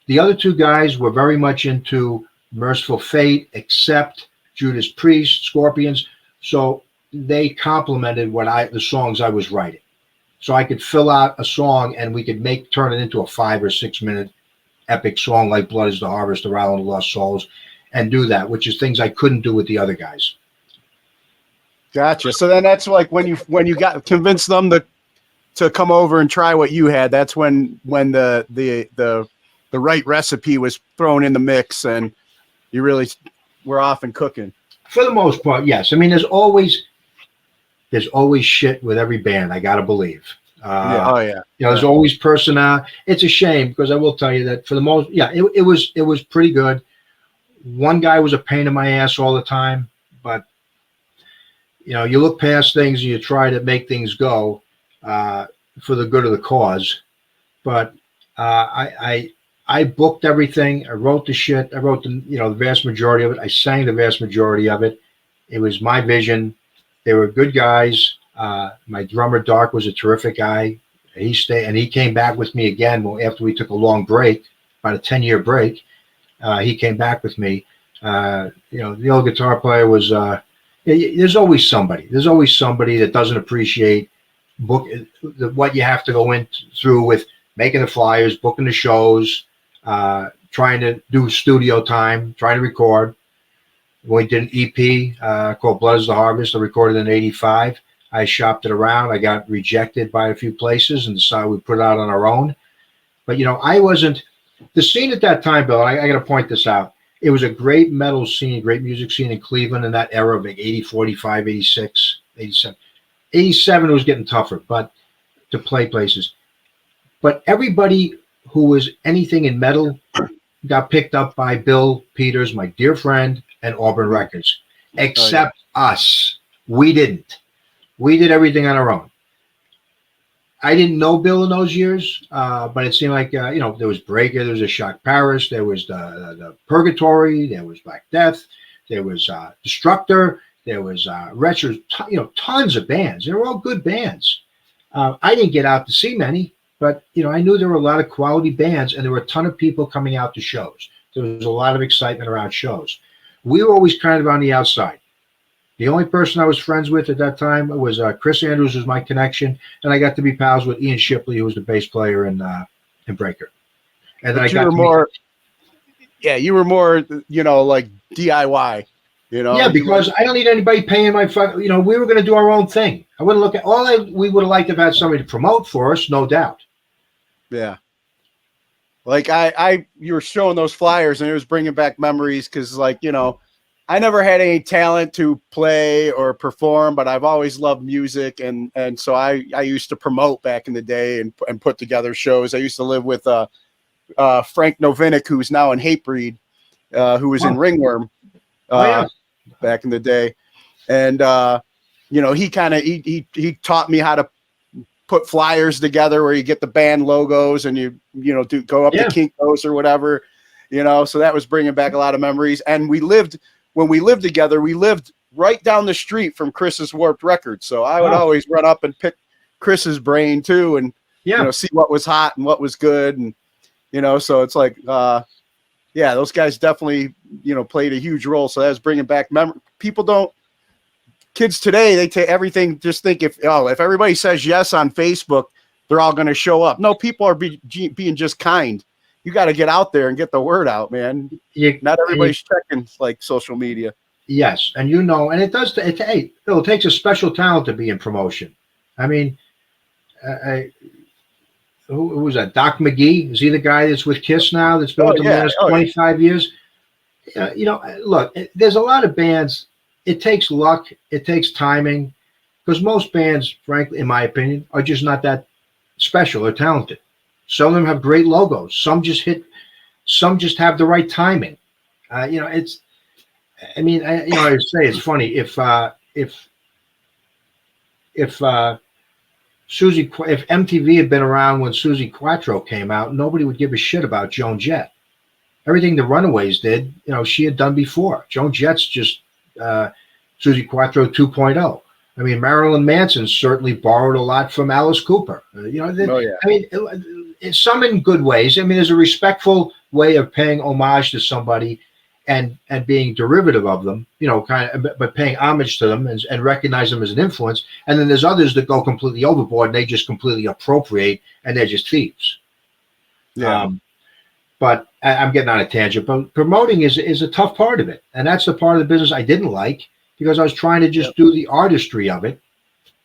the other two guys were very much into Merciful Fate, Accept, Judas Priest, Scorpions. So they complemented the songs I was writing. So I could fill out a song and we could turn it into a 5 or 6 minute epic song like Blood is the Harvest, The Rattle of the Lost Souls, and do that, which is things I couldn't do with the other guys. Gotcha. So then that's like when you got convinced them to come over and try what you had. That's when the right recipe was thrown in the mix and you really were off and cooking. For the most part, yes. I mean, there's always shit with every band, I gotta believe. There's always personnel. It's a shame, because I will tell you that for the most, it was pretty good. One guy was a pain in my ass all the time, but you look past things and you try to make things go for the good of the cause. But I booked everything. I wrote the shit. I wrote the vast majority of it. I sang the vast majority of it. It was my vision. They were good guys. My drummer Dark was a terrific guy. He stayed, and he came back with me again after we took a long break, about a 10-year break. He came back with me. The old guitar player was. There's always somebody. There's always somebody that doesn't appreciate what you have to go through with making the flyers, booking the shows, trying to do studio time, trying to record. We did an EP called Blood is the Harvest. I recorded in '85. I shopped it around. I got rejected by a few places and decided we'd put it out on our own. But, I wasn't – the scene at that time, Bill, I got to point this out. It was a great metal scene, great music scene in Cleveland in that era of like 80, 45, 86, 87. 87 was getting tougher, but to play places. But everybody who was anything in metal got picked up by Bill Peters, my dear friend, and Auburn Records, except us. We didn't. We did everything on our own. I didn't know Bill in those years, but it seemed like, there was Breaker, there was a Shock Paris, there was the Purgatory, there was Black Death, there was Destructor, there was Retro, tons of bands. They were all good bands. I didn't get out to see many, but, I knew there were a lot of quality bands, and there were a ton of people coming out to shows. There was a lot of excitement around shows. We were always kind of on the outside. The only person I was friends with at that time was Chris Andrews, was my connection, and I got to be pals with Ian Shipley, who was the bass player in Breaker. And then you were more, like DIY. Yeah, because I don't need anybody paying my we were going to do our own thing. I wouldn't look at we would have liked to have had somebody to promote for us, no doubt. Yeah. Like you were showing those flyers and it was bringing back memories because, I never had any talent to play or perform, but I've always loved music. And so I used to promote back in the day and put together shows. I used to live with Frank Novinek, who's now in Hatebreed, who was in Ringworm back in the day. And, he taught me how to put flyers together where you get the band logos and you go up to Kinko's or whatever, so that was bringing back a lot of memories. And when we lived together, we lived right down the street from Chris's Warped Records. So I would always run up and pick Chris's brain too, and see what was hot and what was good. And, so it's like, those guys definitely, played a huge role. So that was bringing back memory. Kids today, they take everything, just think if everybody says yes on Facebook, they're all going to show up. No, people are being just kind. You got to get out there and get the word out, man. Not everybody's checking like social media. Yes, and and it does. It takes a special talent to be in promotion. I mean, who was that? Doc McGee? Is he the guy that's with Kiss now? That's been with them the last 25 years. Look, there's a lot of bands it takes luck, it takes timing, because most bands, frankly, in my opinion, are just not that special or talented. Some of them have great logos. Some just have the right timing. I say it's funny if MTV had been around when Susie Quattro came out, nobody would give a shit about Joan Jett. Everything the Runaways did, she had done before. Joan Jett's just Susie Quattro 2.0. I mean, Marilyn Manson certainly borrowed a lot from Alice Cooper. Some in good ways. I mean, there's a respectful way of paying homage to somebody and being derivative of them, but paying homage to them and recognize them as an influence. And then there's others that go completely overboard and they just completely appropriate and they're just thieves. Yeah. But I'm getting on a tangent. But promoting is a tough part of it. And that's the part of the business I didn't like because I was trying to just do the artistry of it.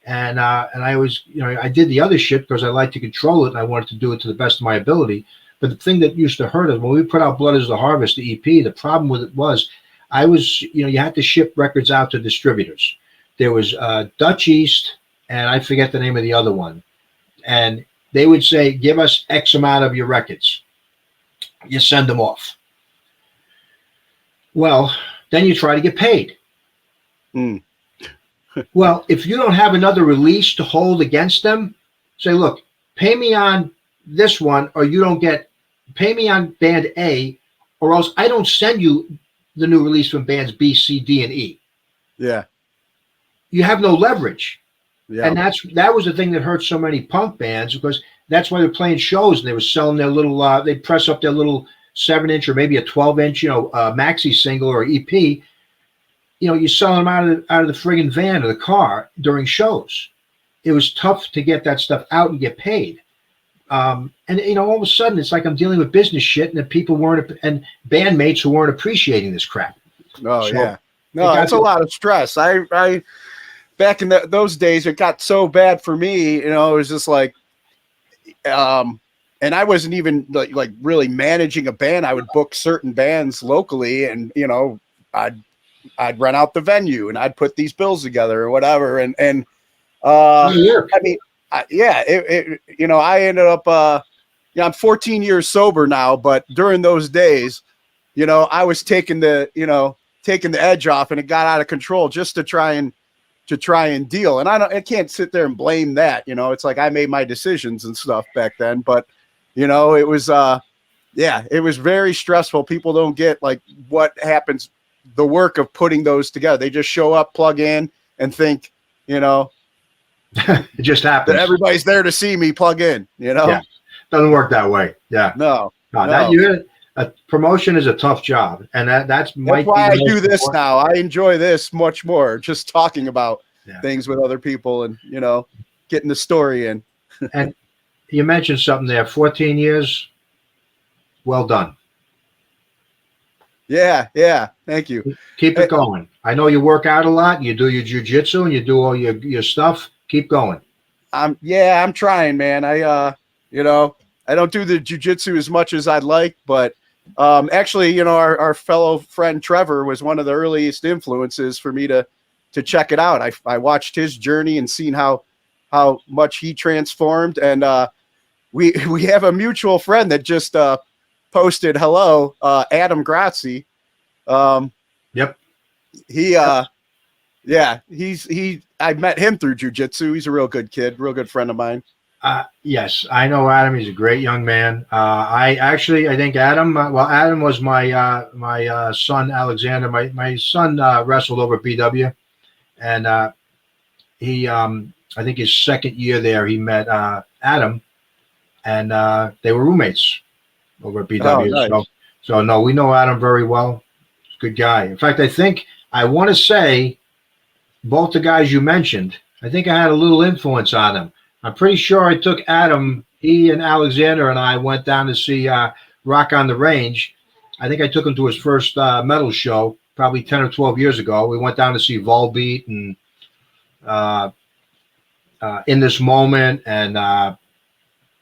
And I was, I did the other shit because I like to control it and I wanted to do it to the best of my ability. But the thing that used to hurt us when we put out Blood is the Harvest, the EP, the problem with it was you had to ship records out to distributors. There was Dutch East and I forget the name of the other one. And they would say, give us X amount of your records. You send them off. Well, then you try to get paid. Well, if you don't have another release to hold against them, say, look, pay me on this one, or you don't pay me on band A, or else I don't send you the new release from bands B, C, D, and E. Yeah. You have no leverage. Yeah. And that was the thing that hurt so many punk bands because that's why they're playing shows and they were selling their little, they'd press up their little 7-inch or maybe a 12-inch, maxi single or EP. You sell them out of the friggin' van or the car during shows. It was tough to get that stuff out and get paid. And all of a sudden it's like I'm dealing with business shit and people and bandmates who weren't appreciating this crap. Oh, so, yeah. No, it's a lot of stress. I back in those days, it got so bad for me, it was just like, and I wasn't even like really managing a band. I would book certain bands locally and, I'd rent out the venue and I'd put these bills together or whatever. I mean, I ended up, I'm 14 years sober now, but during those days, I was taking the edge off and it got out of control just to try and deal. And I can't sit there and blame that, it's like I made my decisions and stuff back then, but it was, it was very stressful. People don't get like what happens, the work of putting those together. They just show up, plug in and think, it just happens. That everybody's there to see me plug in, Yeah. Doesn't work that way. Yeah. No. A promotion is a tough job, and that's why I do this important. Now. I enjoy this much more, just talking about things with other people and getting the story in. And you mentioned something there. 14 years, well done. Yeah. Thank you. Keep it going. I know you work out a lot. You do your jiu-jitsu and you do all your stuff. Keep going. I'm trying, man. I don't do the jiu-jitsu as much as I'd like, but actually, our fellow friend Trevor was one of the earliest influences for me to check it out. I watched his journey and seen how much he transformed. And we have a mutual friend that just posted hello, Adam Grazzi. Yep. I met him through jiu-jitsu. He's a real good kid, real good friend of mine. Yes, I know Adam. He's a great young man. I think Adam, Adam was my son, Alexander. My son wrestled over at BW, and he, I think his second year there, he met Adam, and they were roommates over at BW. Oh, nice. So no, we know Adam very well. He's a good guy. In fact, I want to say both the guys you mentioned, I think I had a little influence on them. I'm pretty sure I took Adam, he and Alexander and I went down to see Rock on the Range. I think I took him to his first metal show, probably 10 or 12 years ago. We went down to see Volbeat and In This Moment and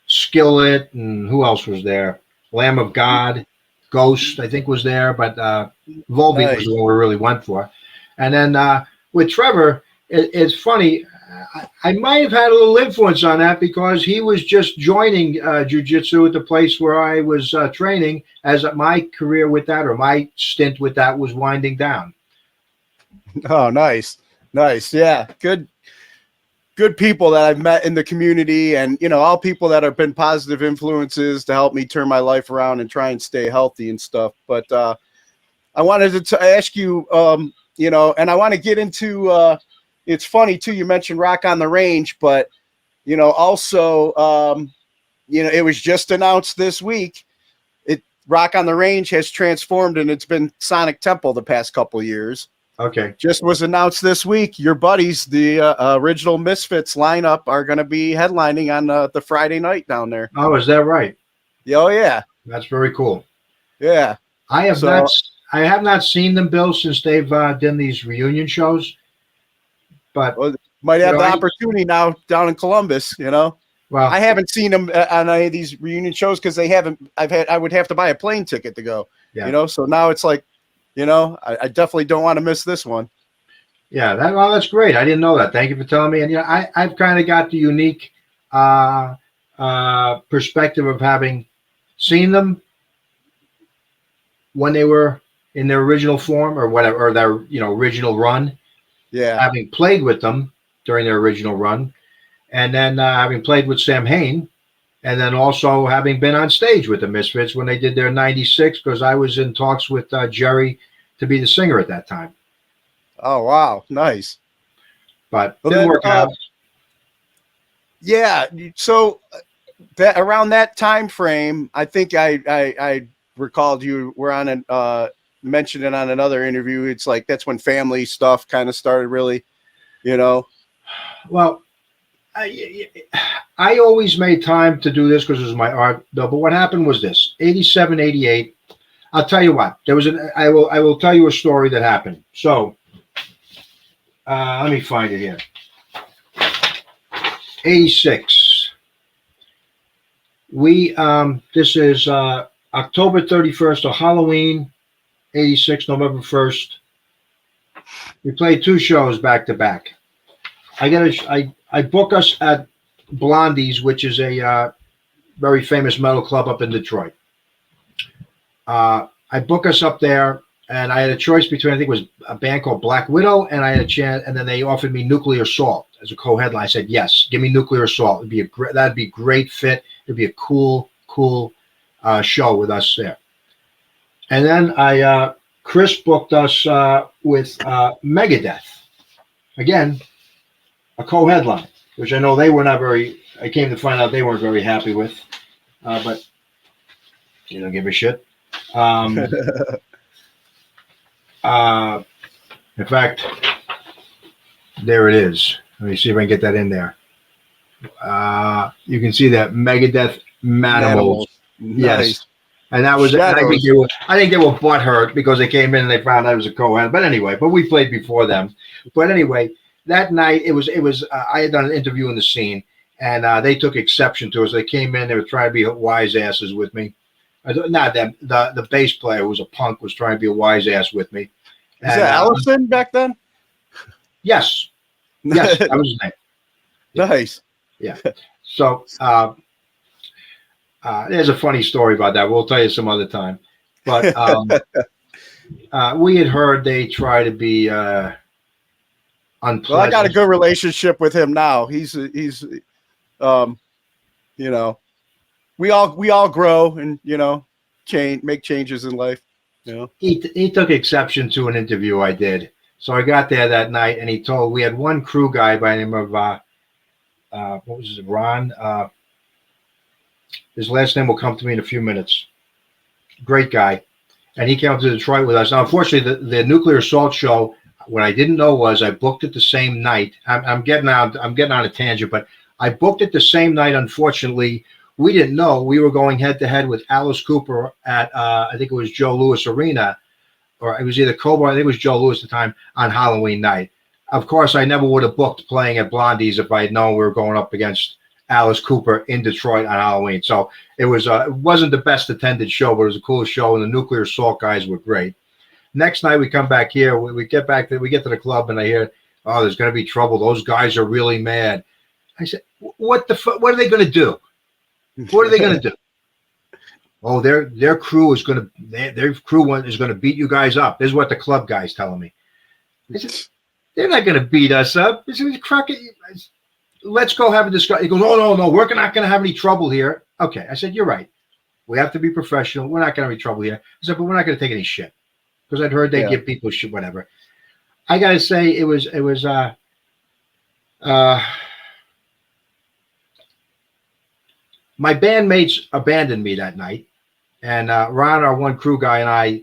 Skillet, and who else was there? Lamb of God, Ghost, I think was there, but Volbeat was the one we really went for. And then with Trevor, it's funny. I might have had a little influence on that because he was just joining jiu-jitsu at the place where I was training as my career with that, or my stint with that, was winding down. Oh, nice. Yeah. Good people that I've met in the community, and, all people that have been positive influences to help me turn my life around and try and stay healthy and stuff. But I wanted to ask you, and I want to get into, it's funny too, you mentioned Rock on the Range, but, also, it was just announced this week, Rock on the Range has transformed, and it's been Sonic Temple the past couple of years. Okay. Just was announced this week. Your buddies, the original Misfits lineup, are going to be headlining on the Friday night down there. Oh, is that right? Oh, yeah. That's very cool. Yeah. I have not seen them, Bill, since they've done these reunion shows. But might have the opportunity now down in Columbus. Well, I haven't seen them on any of these reunion shows because they haven't. I would have to buy a plane ticket to go. Yeah. So now it's like, I definitely don't want to miss this one. Yeah, that's great. I didn't know that. Thank you for telling me. And I've kind of got the unique perspective of having seen them when they were in their original form or whatever, or their original run. Yeah. Having played with them during their original run, and then having played with Sam Hain, and then also having been on stage with the Misfits when they did their 96, because I was in talks with Jerry to be the singer at that time. Oh, wow. Nice. But it didn't work out. Yeah. So that around that time frame, I think I recalled you were on mentioned it on another interview. It's like that's when family stuff kind of started really, Well, I always made time to do this because it was my art, though. But what happened was this: 87, 88. I'll tell you what. I will tell you a story that happened. So, let me find it here. 86. This is October 31st, or Halloween, 86, November 1st. We played 2 shows back to back. I book us at Blondie's, which is a very famous metal club up in Detroit. I book us up there, and I had a choice between, I think it was a band called Black Widow, and I had a chance, and then they offered me Nuclear Assault as a co-headline. I said, yes, give me Nuclear Assault. That'd be a great fit. It'd be a cool show with us there. And then Chris booked us with Megadeth. Again, a co-headline, which I know they were not very, I came to find out they weren't very happy with, but you don't give a shit. In fact, there it is. Let me see if I can get that in there. You can see that Megadeth Manimals. Nice. Yes. And that was, I think they were butthurt because they came in and they found out it was a co-head. But anyway, we played before them. But anyway, that night it was. I had done an interview in the scene, and they took exception to us. They came in, they were trying to be wise asses with me. Not them. The bass player, who was a punk, was trying to be a wise ass with me. Is that Ellefson back then? Yes. Yes, that was his name. Nice. Yeah. So there's a funny story about that. We'll tell you some other time. But we had heard they try to be unpleasant. Well, I got a good relationship with him now. He's we all grow and make changes in life. He took exception to an interview I did. So I got there that night, and we had one crew guy by the name of what was his, Ron? His last name will come to me in a few minutes. Great guy. And he came up to Detroit with us. Now, unfortunately, the Nuclear Assault show, what I didn't know was I booked it the same night. I'm getting on a tangent, but I booked it the same night. Unfortunately, we didn't know we were going head to head with Alice Cooper at I think it was Joe Louis Arena, or it was either Cobra. I think it was Joe Louis at the time on Halloween night. Of course, I never would have booked playing at Blondie's if I had known we were going up against Alice Cooper in Detroit on Halloween. So it wasn't the best attended show, but it was a cool show, and the Nuclear Assault guys were great. Next night we come back here. We get to the club, and I hear, oh, there's going to be trouble. Those guys are really mad. I said, what the fuck? What are they going to do? What are they going to do? Oh, their crew is going to beat you guys up. This is what the club guy's telling me. I said, they're not going to beat us up. Let's go have a discussion. He goes, oh, no, we're not going to have any trouble here. Okay. I said, you're right. We have to be professional. We're not going to have any trouble here. I said, but we're not going to take any shit. Because I'd heard they give people shit, whatever. I got to say, it was my bandmates abandoned me that night. And Ron, our one crew guy, and I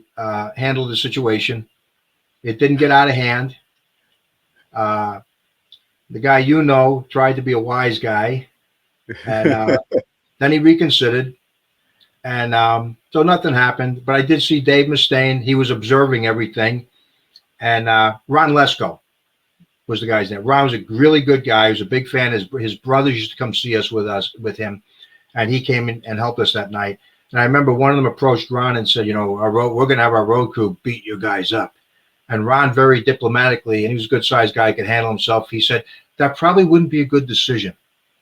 handled the situation. It didn't get out of hand. The guy tried to be a wise guy. And then he reconsidered. And so nothing happened. But I did see Dave Mustaine. He was observing everything. And Ron Lesko was the guy's name. Ron was a really good guy. He was a big fan. His brothers used to come see us with him. And he came in and helped us that night. And I remember one of them approached Ron and said, we're going to have our road crew beat you guys up. And Ron, very diplomatically, and he was a good-sized guy, could handle himself, he said, that probably wouldn't be a good decision.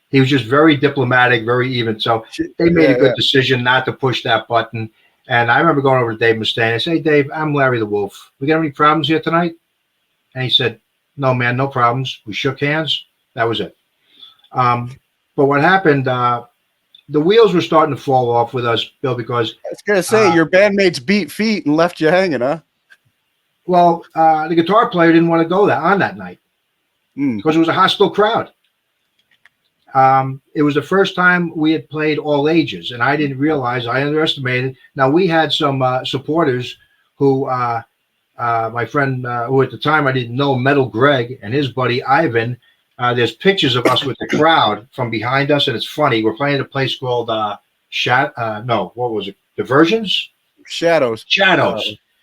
He was just very diplomatic, very even. So they made a good decision not to push that button. And I remember going over to Dave Mustaine. I said, hey, Dave, I'm Larry the Wolf. We got any problems here tonight? And he said, no, man, no problems. We shook hands. That was it. But what happened, the wheels were starting to fall off with us, Bill, because I was gonna say your bandmates beat feet and left you hanging, huh? Well, the guitar player didn't want to go on that night because it was a hostile crowd. It was the first time we had played all ages, and I didn't realize. I underestimated. Now we had some supporters who, my friend, who at the time I didn't know, Metal Greg and his buddy Ivan. There's pictures of us with the crowd from behind us, and it's funny. We're playing at a place called what was it? Diversions? Shadows.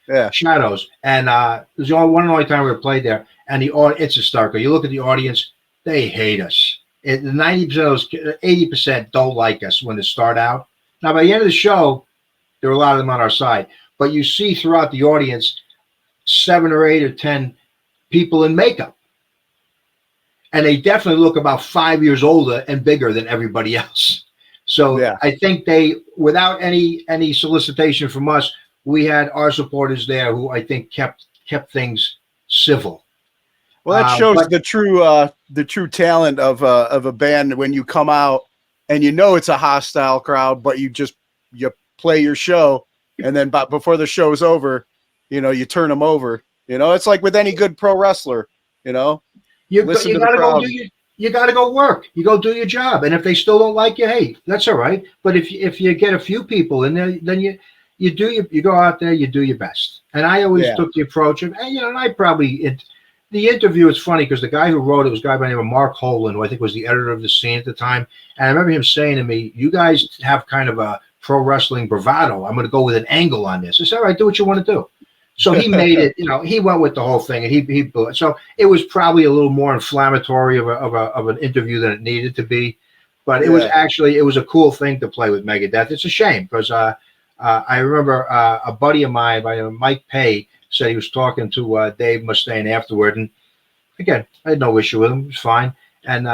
Yeah, Shadows. And it was the only time we ever played there. And it's a starker. You look at the audience, they hate us. 80% don't like us when they start out. Now, by the end of the show, there were a lot of them on our side. But you see throughout the audience 7 or 8 or 10 people in makeup. And they definitely look about 5 years older and bigger than everybody else. So I think they, without any solicitation from us, we had our supporters there who I think kept things civil. Well, that shows the true talent of a band when you come out and it's a hostile crowd, but you play your show, and then before the show's over, you turn them over. It's like with any good pro wrestler. You gotta go work. You go do your job, and if they still don't like you, hey, that's all right. But if you get a few people in there, then you go out there, you do your best. And I always took the approach of, and I probably the interview. It's funny because the guy who wrote it was a guy by the name of Mark Holan, who I think was the editor of the Scene at the time. And I remember him saying to me, "You guys have kind of a pro wrestling bravado. I'm going to go with an angle on this." I said, "All right, do what you want to do." So he made it, he went with the whole thing, and he blew it. So it was probably a little more inflammatory of an interview than it needed to be. But it was a cool thing to play with Megadeth. It's a shame because I remember a buddy of mine by Mike Pay said he was talking to Dave Mustaine afterward. And again, I had no issue with him. It was fine. And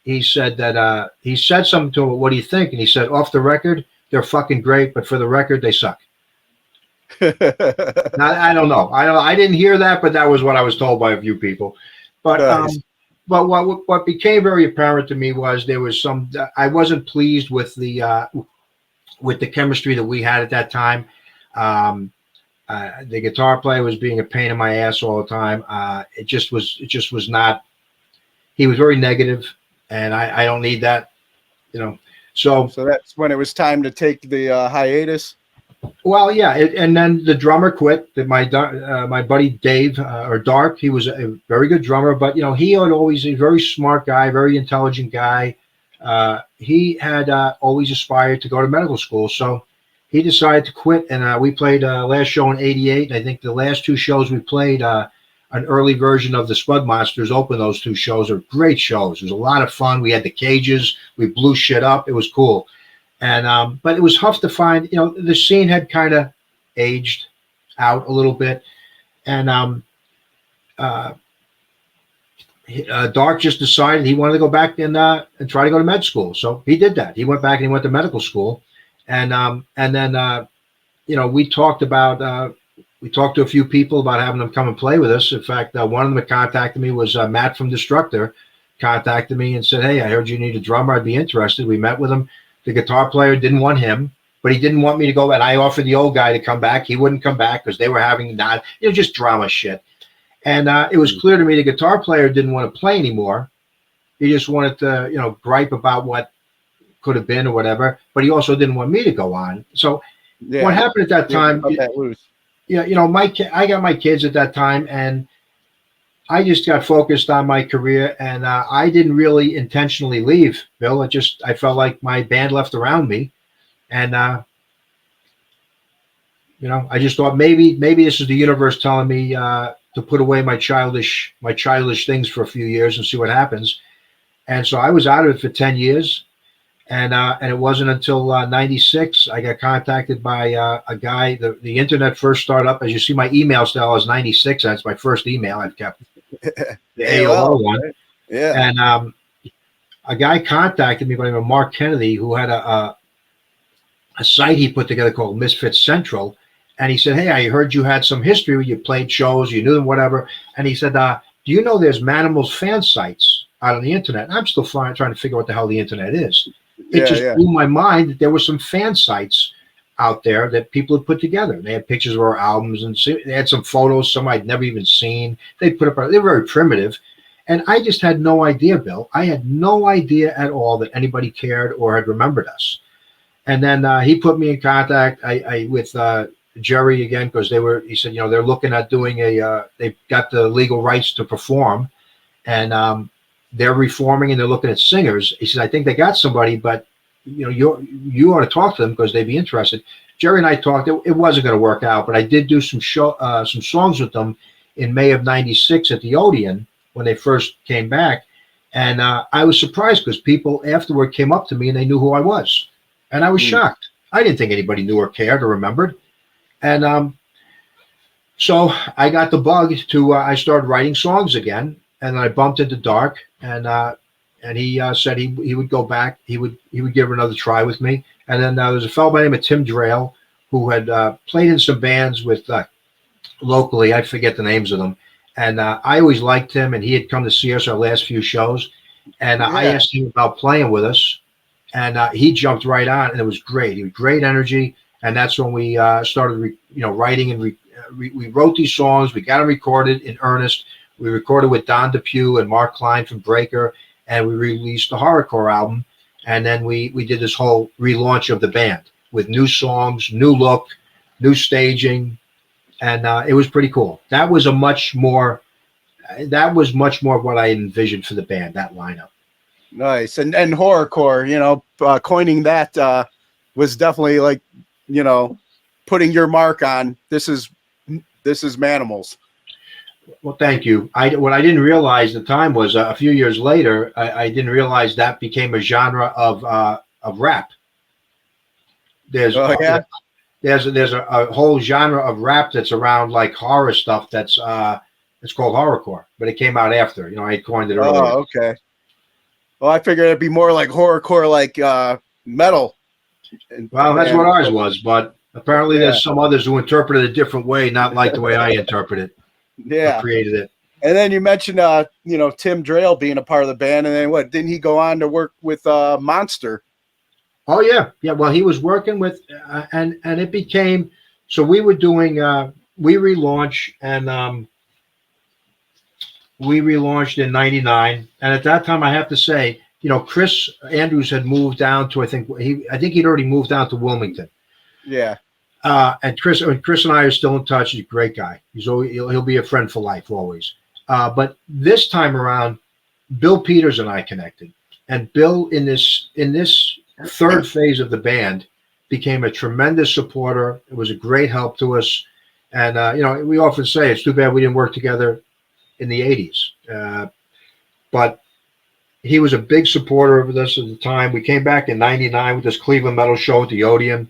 he said that he said something to him, what do you think? And he said, off the record, they're fucking great, but for the record, they suck. Now, I don't know. I didn't hear that, but that was what I was told by a few people. But what became very apparent to me was there was some. I wasn't pleased with the chemistry that we had at that time. The guitar player was being a pain in my ass all the time. It just was not. He was very negative, and I don't need that, So that's when it was time to take the hiatus. Well, yeah, and then the drummer quit. My buddy Dave or Dark, he was a very good drummer, but he had always a very smart guy, very intelligent guy. He had always aspired to go to medical school, so he decided to quit. And we played last show in '88. I think the last 2 shows we played, an early version of the Spud Monsters opened those 2 shows. They're great shows. It was a lot of fun. We had the cages. We blew shit up. It was cool. And but it was tough to find. The Scene had kind of aged. out a little bit. And Dark just decided he wanted to go back and try to go to med school. So he did that. He went back and he went to medical school. And then we talked about we talked to a few people about having them come and play with us. In fact, one of them that contacted me was Matt from Destructor. Contacted me and said, "Hey, I heard you need a drummer. I'd be interested." We met with him. The guitar player didn't want him, but he didn't want me to go. And I offered the old guy to come back. He wouldn't come back because they were having just drama shit. And it was clear to me the guitar player didn't want to play anymore. He just wanted to, gripe about what could have been or whatever. But he also didn't want me to go on. So what happened at that time? I got my kids at that time, and I just got focused on my career, and I didn't really intentionally leave, Bill. I felt like my band left around me, and I just thought maybe this is the universe telling me to put away my childish things for a few years and see what happens. And so I was out of it for 10 years, and it wasn't until '96 I got contacted by a guy. The internet first started up. As you see, my email style is '96. That's my first email I've kept. The AOL one. Right? Yeah. And a guy contacted me by the name of Mark Kennedy, who had a site he put together called Misfits Central. And he said, "Hey, I heard you had some history where you played shows, you knew them, whatever." And he said, "Do you know there's Manimals fan sites out on the internet?" And I'm still trying to figure out what the hell the internet is. It blew my mind that there were some fan sites out there that people had put together. They had pictures of our albums, and they had some photos, some I'd never even seen. They put up, they were very primitive. And I just had no idea, Bill. I had no idea at all that anybody cared or had remembered us. And then he put me in contact with Jerry again, because he said, they're looking at doing they've got the legal rights to perform, and they're reforming and they're looking at singers. He said, "I think they got somebody, but you ought to talk to them because they'd be interested." Jerry and I talked. It wasn't going to work out, but I did do some songs with them in May of '96 at the Odeon when they first came back, and I was surprised because people afterward came up to me and they knew who I was, and I was shocked. I didn't think anybody knew or cared or remembered, and so I got the bug to. I started writing songs again, and I bumped into Dark, and he said he would go back. He would give it another try with me. And then there was a fellow by the name of Tim Drayle who had played in some bands with locally. I forget the names of them. And I always liked him, and he had come to see us our last few shows. And I asked him about playing with us, and he jumped right on, and it was great. He was great energy, and that's when we started, writing, and we wrote these songs. We got them recorded in earnest. We recorded with Don DePue and Mark Klein from Breaker, and we released the Horrorcore album. And then we did this whole relaunch of the band with new songs, new look, new staging, and it was pretty cool. That was much more of what I envisioned for the band, that lineup. Nice. And horrorcore, coining that was definitely like, putting your mark on this is Manimals. Well, thank you. What I didn't realize at the time was a few years later, I didn't realize that became a genre of rap. There's a whole genre of rap that's around like horror stuff that's it's called horrorcore, but it came out after. I had coined it earlier. Oh, okay. Well, I figured it'd be more like horrorcore, like metal. Well, that's what ours was, but apparently there's some others who interpret it a different way, not like the way I interpret it. Yeah, created it. And then you mentioned Tim Drayle being a part of the band, and then didn't he go on to work with Monster? Oh yeah. Well, he was working with and it became, so we were doing we relaunched in '99, and at that time I have to say, Chris Andrews had moved down to I think he'd already moved down to Wilmington. Yeah. And Chris and I are still in touch. He's a great guy. He'll be a friend for life always. But this time around, Bill Peters and I connected, and Bill in this third phase of the band became a tremendous supporter. It was a great help to us, and we often say it's too bad we didn't work together in the '80s. But he was a big supporter of us at the time. We came back in '99 with this Cleveland metal show at the Odeon.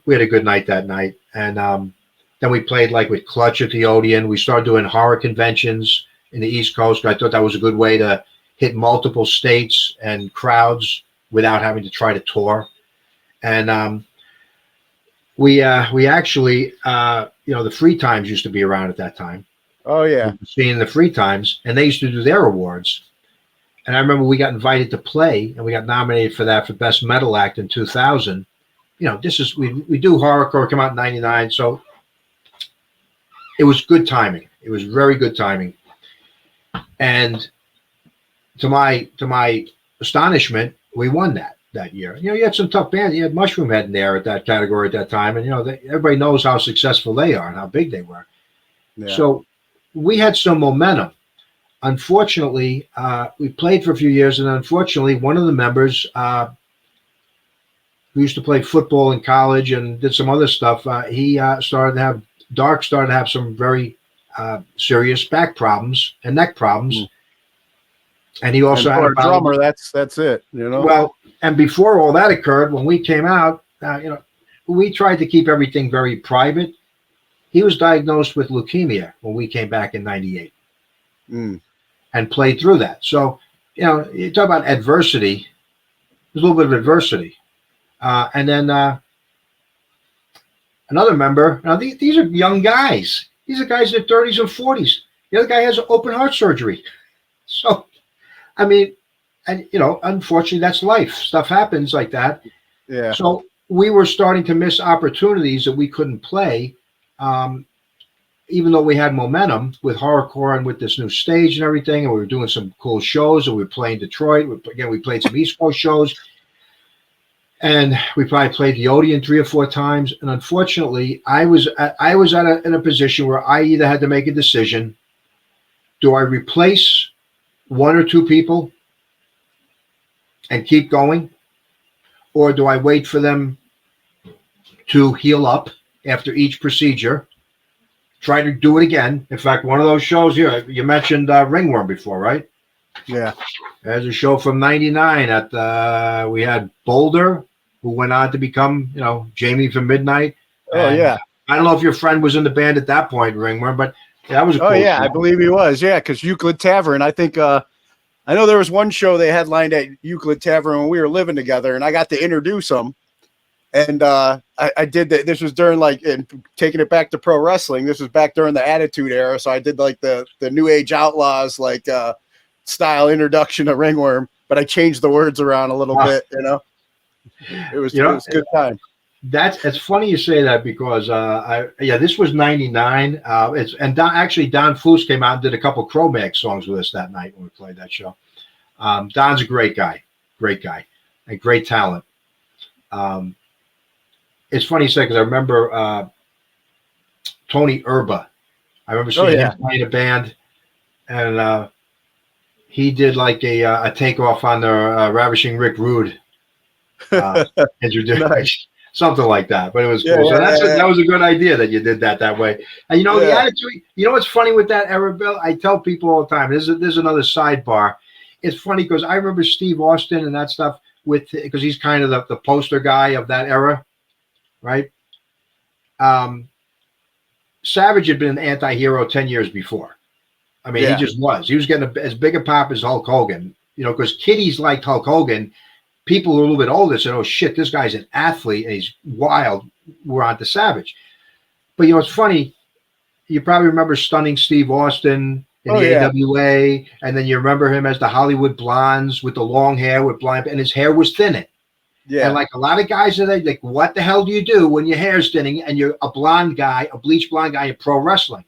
We had a good night that night, and Then we played like with Clutch at the Odeon. We started doing horror conventions in the East Coast. I thought that was a good way to hit multiple states and crowds without having to try to tour. And we actually, the Free Times used to be around at that time. Oh, yeah. Seeing the Free Times, and they used to do their awards. And I remember we got invited to play, and we got nominated for that for Best Metal Act in 2000. This is we do horrorcore, come out in 99, so it was good timing. It was very good timing. And to my astonishment, we won that year. You had some tough bands. You had Mushroom Head in there at that category at that time, and everybody knows how successful they are and how big they were. Yeah. So we had some momentum. Unfortunately, we played for a few years, and unfortunately, one of the members who used to play football in college and did some other stuff, started to have some very serious back problems and neck problems. Mm. And he also had a drummer. That's it. Well, and before all that occurred, when we came out, we tried to keep everything very private. He was diagnosed with leukemia when we came back in '98, and played through that. So, you talk about adversity. There's a little bit of adversity, and then another member. Now these are young guys. These are guys in their 30s and 40s. The other guy has open heart surgery. So, I mean, and unfortunately, that's life. Stuff happens like that. Yeah. So we were starting to miss opportunities that we couldn't play, even though we had momentum with horrorcore and with this new stage and everything, and we were doing some cool shows, and we were playing Detroit. We played some East Coast shows, and we probably played the Odeon 3 or 4 times. And unfortunately, I was in a position where I either had to make a decision: do I replace 1 or 2 people and keep going, or do I wait for them to heal up after each procedure, try to do it again? In fact, one of those shows here, you mentioned Ringworm before, right? Yeah. There's a show from '99 at we had Boulder, who went on to become, Jamie from Midnight. Oh, yeah. I don't know if your friend was in the band at that point, Ringworm, but that was a cool show. I believe he was. Yeah, because Euclid Tavern, I think I know there was one show they headlined at Euclid Tavern when we were living together, and I got to introduce them. And I did that. This was during taking it back to pro wrestling. This was back during the Attitude Era, so I did the New Age Outlaws style introduction to Ringworm, but I changed the words around a little bit. It was a good time. It's funny you say that because this was '99. Actually Don Foose came out and did a couple Cro-Mags songs with us that night when we played that show. Don's a great guy, and great talent. It's funny you say, because I remember Tony Erba. I remember seeing him play in a band, and he did a takeoff on the Ravishing Rick Rude introduction. Nice. Something like that, but it was cool. That was a good idea that you did that way. And the attitude. What's funny with that era, Bill? I tell people all the time. There's another sidebar. It's funny because I remember Steve Austin and that stuff because he's kind of the poster guy of that era, right? Savage had been an anti-hero 10 years before. I mean, he just was. He was getting as big a pop as Hulk Hogan. Because kiddies liked Hulk Hogan. People who are a little bit older said, "Oh shit, this guy's an athlete and he's wild." We're on to Savage. But it's funny. You probably remember Stunning Steve Austin in the AWA, and then you remember him as the Hollywood Blondes with the long hair with blind, and his hair was thinning. Yeah. And a lot of guys are like, what the hell do you do when your hair's thinning and you're a blonde guy, a bleached blonde guy in pro wrestling?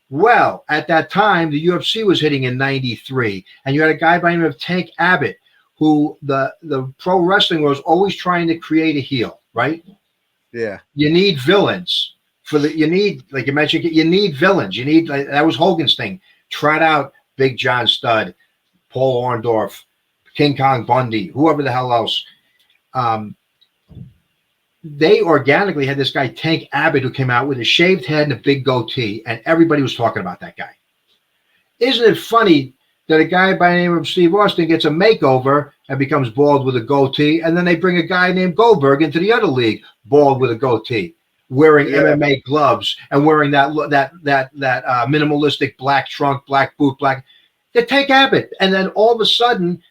Well, at that time, the UFC was hitting in '93, and you had a guy by the name of Tank Abbott, who the pro wrestling was always trying to create a heel, right? Yeah. You need villains you need, like you mentioned, you need villains. You need, that was Hogan's thing. Trot out Big John Studd, Paul Orndorff, King Kong Bundy, whoever the hell else. They organically had this guy, Tank Abbott, who came out with a shaved head and a big goatee, and everybody was talking about that guy. Isn't it funny that a guy by the name of Steve Austin gets a makeover and becomes bald with a goatee, and then they bring a guy named Goldberg into the other league, bald with a goatee? wearing MMA gloves and wearing that minimalistic black trunk, black boot, black. They take Abbott, and then all of a sudden,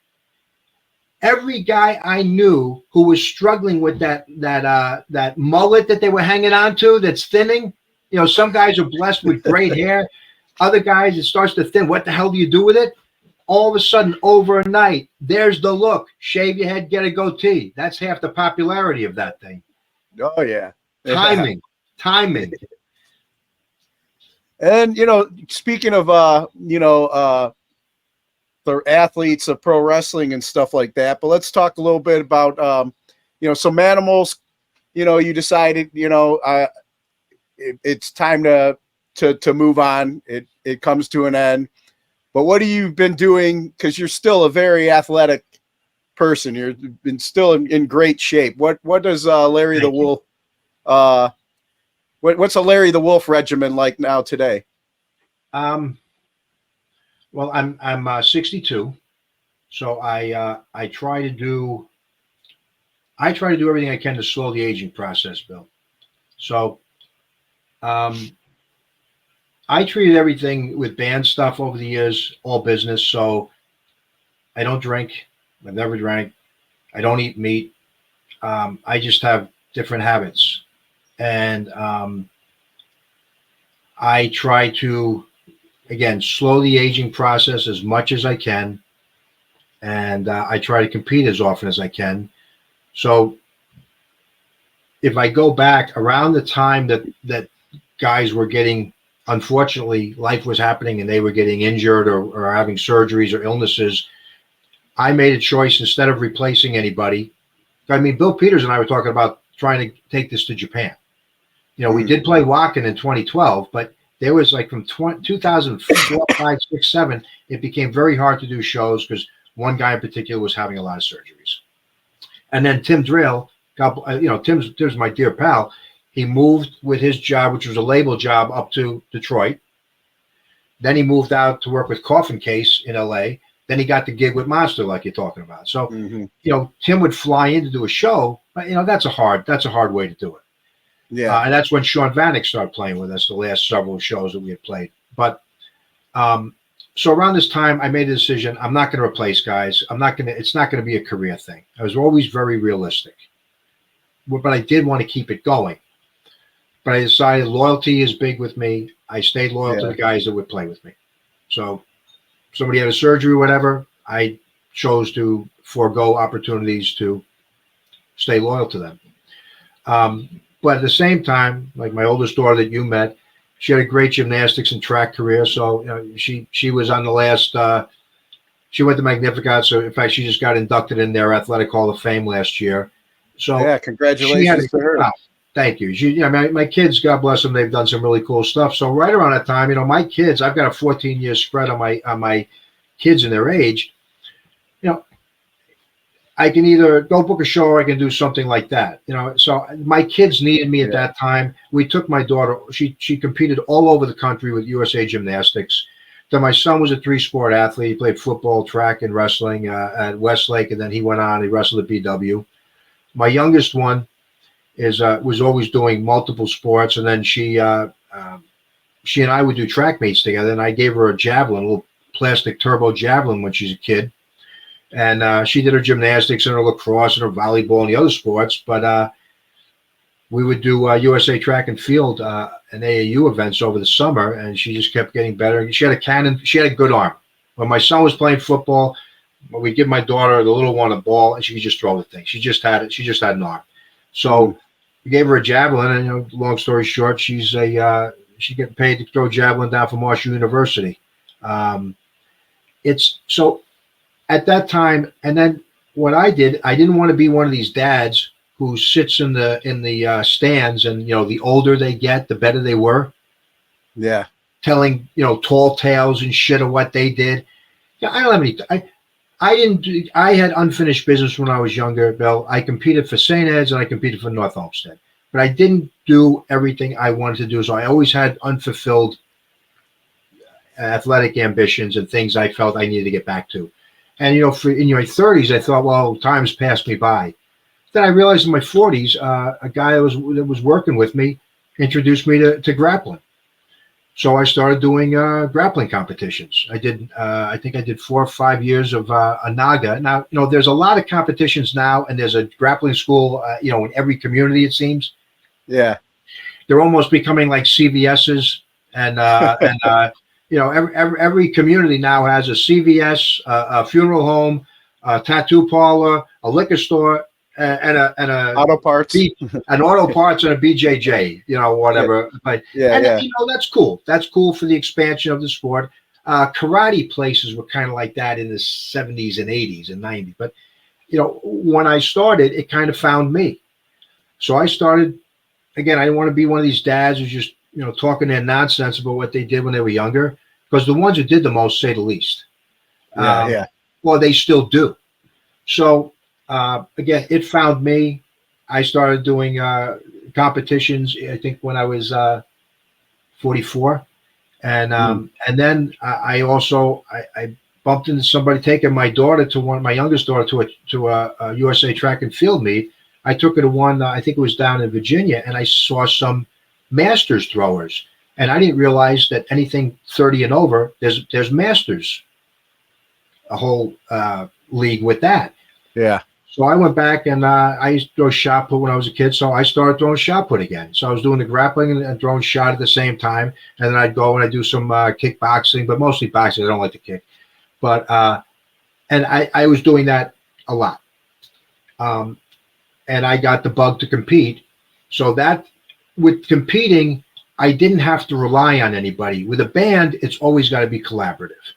every guy I knew who was struggling with that mullet that they were hanging on to that's thinning. You know, some guys are blessed with great hair. Other guys, it starts to thin. What the hell do you do with it? All of a sudden, overnight, there's the look. Shave your head, get a goatee. That's half the popularity of that thing. Oh, yeah. Timing. And, you know, speaking of, the athletes of pro wrestling and stuff like that, but let's talk a little bit about, so Manimals, you decided, it's time to move on. It comes to an end. But what have you been doing? Because you're still a very athletic person. You've been still in great shape. What does Larry the Wolf? What's a Larry the Wolf regimen like now today? Well, I'm 62, so I try to do everything I can to slow the aging process, Bill. So I treated everything with band stuff over the years, all business. So I don't drink. I've never drank. I don't eat meat. I just have different habits. And I try to, again, slow the aging process as much as I can. And I try to compete as often as I can. So if I go back around the time that guys were getting, unfortunately, life was happening and they were getting injured or having surgeries or illnesses, I made a choice instead of replacing anybody. I mean, Bill Peters and I were talking about trying to take this to Japan. We did play Wacken in 2012, but there was like from 2004, 5, 6, 7, it became very hard to do shows because one guy in particular was having a lot of surgeries. And then Tim Drill, Tim's my dear pal. He moved with his job, which was a label job, up to Detroit. Then he moved out to work with Coffin Case in LA. Then he got the gig with Monster, like you're talking about. So, Tim would fly in to do a show, but that's a hard way to do it. Yeah. And that's when Sean Vanek started playing with us, the last several shows that we had played. But so around this time, I made a decision. I'm not going to replace guys. It's not going to be a career thing. I was always very realistic, but I did want to keep it going. But I decided loyalty is big with me. I stayed loyal to the guys that would play with me. So if somebody had a surgery or whatever, I chose to forego opportunities to stay loyal to them. But at the same time, like my oldest daughter that you met, she had a great gymnastics and track career. So she was on the last. She went to Magnificat. So in fact, she just got inducted in their Athletic Hall of Fame last year. So yeah, congratulations to her. Thank you. My kids, God bless them, they've done some really cool stuff. So right around that time, my kids, I've got a 14-year spread on my kids and their age. I can either go book a show or I can do something like that. So my kids needed me at that time. We took my daughter. She competed all over the country with USA Gymnastics. Then my son was a 3-sport athlete. He played football, track, and wrestling at Westlake, and then he went on. He wrestled at BW. My youngest one was always doing multiple sports, and then she and I would do track meets together. And I gave her a javelin, a little plastic turbo javelin when she's a kid. And she did her gymnastics and her lacrosse and her volleyball and the other sports. But we would do USA Track and Field and AAU events over the summer, and she just kept getting better. She had a cannon. She had a good arm. When my son was playing football, we'd give my daughter, the little one, a ball, and she could just throw the thing. She just had it. She just had an arm. So we gave her a javelin, and long story short, she getting paid to throw javelin down from Marshall University. It's so. At that time, and then what I did, I didn't want to be one of these dads who sits in the stands, and the older they get, the better they were. Yeah, telling tall tales and shit of what they did. I don't have any. I didn't. I had unfinished business when I was younger, Bill. I competed for St. Ed's and I competed for North Olmsted, but I didn't do everything I wanted to do. So I always had unfulfilled athletic ambitions and things I felt I needed to get back to. And, in your 30s, I thought, well, time's passed me by. Then I realized in my 40s, a guy that was working with me introduced me to grappling. So I started doing grappling competitions. I think I did 4 or 5 years of a Naga. Now, there's a lot of competitions now, and there's a grappling school, in every community, it seems. Yeah. They're almost becoming like CVS's, and every community now has a CVS, a funeral home, a tattoo parlor, a liquor store, and a auto parts, an auto parts, and a BJJ, whatever. Yeah. But that's cool. That's cool for the expansion of the sport. Karate places were kind of like that in the 70s and 80s and 90s. But when I started, it kind of found me. So I started. Again, I didn't want to be one of these dads who's just talking their nonsense about what they did when they were younger, because the ones who did the most say the least. Well, they still do. So. Again, it found me. I started doing competitions, I think, when I was 44. And then I also bumped into somebody taking my youngest daughter to a USA track and field meet. I took her to one, I think it was down in Virginia, and I saw some masters throwers. And I didn't realize that anything 30 and over, there's masters, a whole league with that. Yeah. So I went back and I used to throw shot put when I was a kid. So I started throwing shot put again. So I was doing the grappling and throwing shot at the same time. And then I'd go and I'd do some kickboxing, but mostly boxing. I don't like to kick. But and I was doing that a lot. And I got the bug to compete. So that with competing, I didn't have to rely on anybody. With a band, it's always got to be collaborative.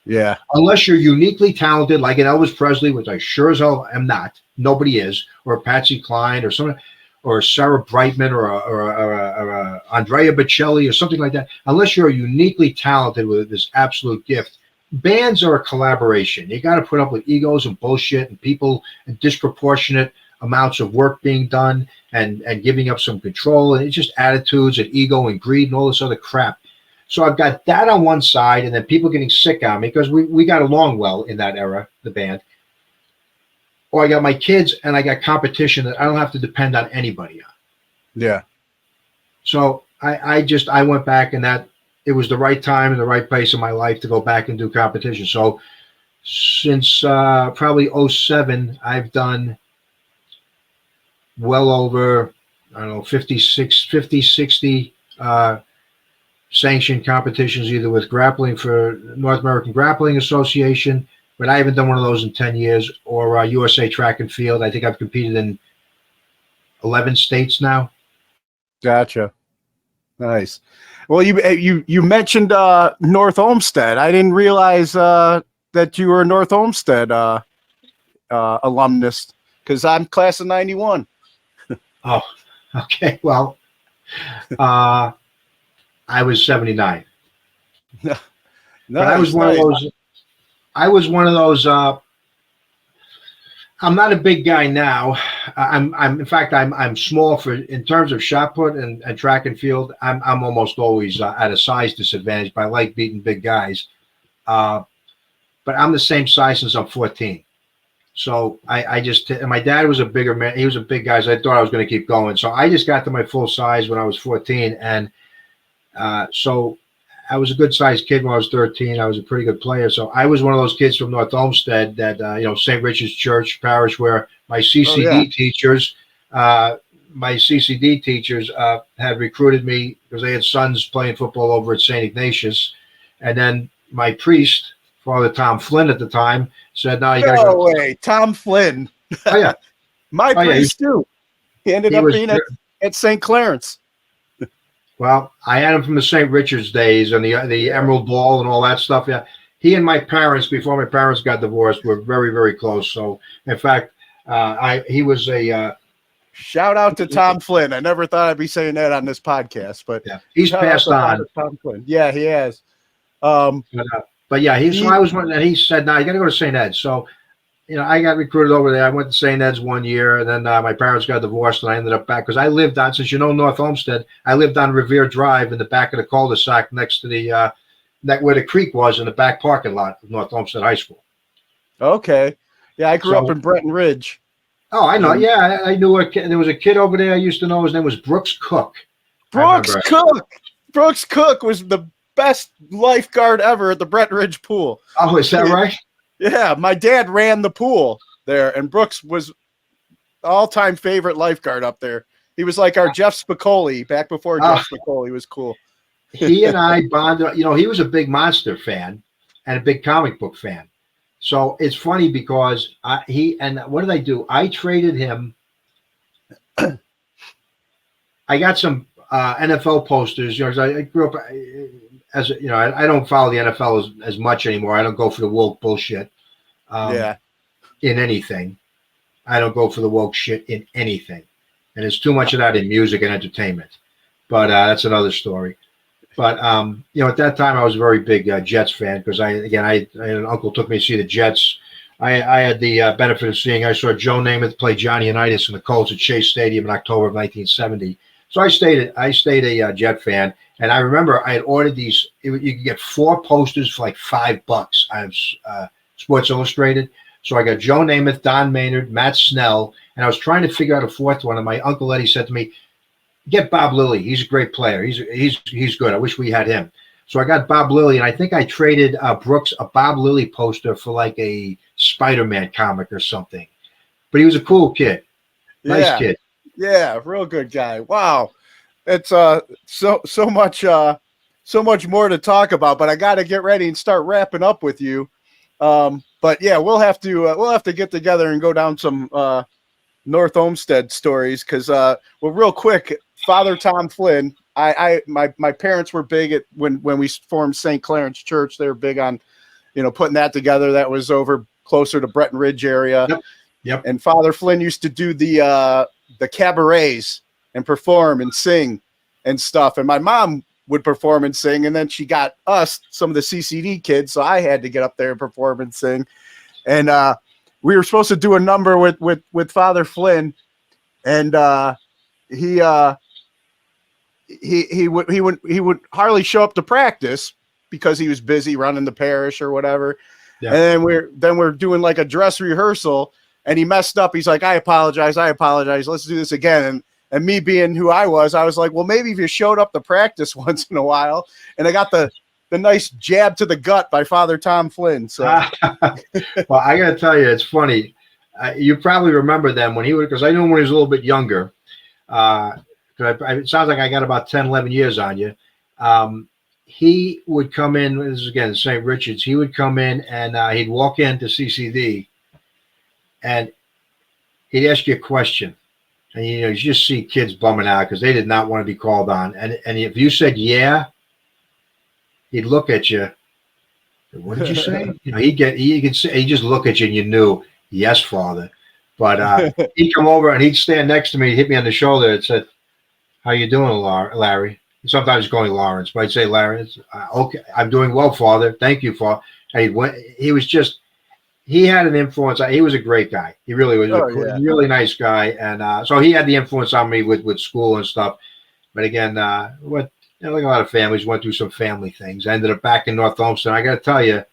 Yeah. Unless you're uniquely talented, like an Elvis Presley, which I sure as hell am not. Nobody is. Or Patsy Cline or someone, or Sarah Brightman or Andrea Bocelli or something like that. Unless you're uniquely talented with this absolute gift. Bands are a collaboration. You got to put up with egos and bullshit and people and disproportionate amounts of work being done and giving up some control. And it's just attitudes and ego and greed and all this other crap. So I've got that on one side, and then people getting sick on me because we got along well in that era, the band. Or I got my kids, and I got competition that I don't have to depend on anybody on. Yeah. So I went back, and that it was the right time and the right place in my life to go back and do competition. So since probably 07, I've done well over, 50, 60 sanctioned competitions, either with grappling for North American Grappling Association, but I haven't done one of those in 10 years, or USA Track and Field. I think I've competed in 11 states now. Gotcha. Nice. Well, you mentioned North Olmsted. I didn't realize that you were a North Olmsted alumnus, because I'm class of 91. Oh, okay. Well, I was 79. Nice, but I was one of those. I was one of those. I'm not a big guy now. In fact, I'm small in terms of shot put and track and field. I'm almost always at a size disadvantage. But I like beating big guys. But I'm the same size since I'm 14. So and my dad was a bigger man. He was a big guy. So I thought I was going to keep going. So I just got to my full size when I was 14, and so I was a good sized kid when I was 13. I was a pretty good player. So I was one of those kids from North Olmsted that, St. Richard's Church Parish, where my CCD teachers, had recruited me because they had sons playing football over at St. Ignatius. And then my priest, Father Tom Flynn at the time, said, "No, you got to go." No way, Tom Flynn. Oh yeah, my priest too. He ended up being at St. Clarence. Well, I had him from the St. Richard's days and the Emerald Ball and all that stuff. Yeah, he and my parents, before my parents got divorced, were very, very close. So, in fact, he was a shout out to Tom Flynn. I never thought I'd be saying that on this podcast, but yeah, he's passed on. Tom Flynn. Yeah, he has. But yeah, so I was one, and he said, "No, you got to go to St. Ed's." So, I got recruited over there. I went to St. Ed's 1 year, and then my parents got divorced, and I ended up back because I lived on, since North Olmsted, I lived on Revere Drive in the back of the cul-de-sac next to the where the creek was in the back parking lot of North Olmsted High School. Okay, yeah, I grew up in Bretton Ridge. Oh, I know. Yeah, I knew there was a kid over there I used to know. His name was Brooks Cook. Brooks Cook was the best lifeguard ever at the Breckenridge pool. Oh, is that right? Yeah, my dad ran the pool there, and Brooks was all-time favorite lifeguard up there. He was like our Jeff Spicoli back before Jeff Spicoli was cool. He and I bonded. You know, he was a big Monster fan and a big comic book fan. So it's funny because what did I do? I traded him. I got some NFL posters. You know, I grew up as you know. I don't follow the NFL as much anymore. I don't go for the woke bullshit. In anything, I don't go for the woke shit in anything, and there's too much of that in music and entertainment. But that's another story. But you know, at that time, I was a very big Jets fan because I had an uncle took me to see the Jets. I had the benefit of seeing. I saw Joe Namath play Johnny Unitas in the Colts at Chase Stadium in October of 1970. So I stayed a Jet fan, and I remember I had ordered these. You could get 4 posters for like $5 on Sports Illustrated. So I got Joe Namath, Don Maynard, Matt Snell, and I was trying to figure out a 4th one. And my uncle Eddie said to me, "Get Bob Lilly. He's a great player. He's good. I wish we had him." So I got Bob Lilly, and I think I traded Brooks a Bob Lilly poster for like a Spider-Man comic or something. But he was a cool kid, nice kid. Yeah, real good guy. Wow, it's so much more to talk about. But I got to get ready and start wrapping up with you. But yeah, we'll have to get together and go down some North Olmsted stories because well, real quick, Father Tom Flynn. My parents were big at when we formed St. Clarence Church. They were big on, you know, putting that together. That was over closer to Breckenridge area. Yep. And Father Flynn used to do the cabarets and perform and sing and stuff. And my mom would perform and sing, and then she got us, some of the CCD kids, so I had to get up there and perform and sing. And we were supposed to do a number with Father Flynn, and he would hardly show up to practice because he was busy running the parish or whatever. Yeah. And then we're doing like a dress rehearsal, and he messed up. He's like, I apologize. Let's do this again. And me being who I was like, well, maybe if you showed up to practice once in a while. And I got the nice jab to the gut by Father Tom Flynn. So, well, I got to tell you, it's funny. You probably remember them when because I knew him when he was a little bit younger. It sounds like I got about 10, 11 years on you. He would come in, this is again St. Richard's, he would come in and he'd walk into CCD and he'd ask you a question. And you just see kids bumming out because they did not want to be called on. And if you said yeah, he'd look at you. What did you say? He'd just look at you and you knew, yes, Father. But he'd come over and he'd stand next to me, hit me on the shoulder and said, how you doing, Larry? Sometimes he's going Lawrence, but I'd say, Larry, okay, I'm doing well, Father. Thank you, Father. And he had an influence. He was a great guy. He really was a really nice guy. And so he had the influence on me with school and stuff. But again, like a lot of families, went through some family things. I ended up back in North Olmsted. I got to tell you,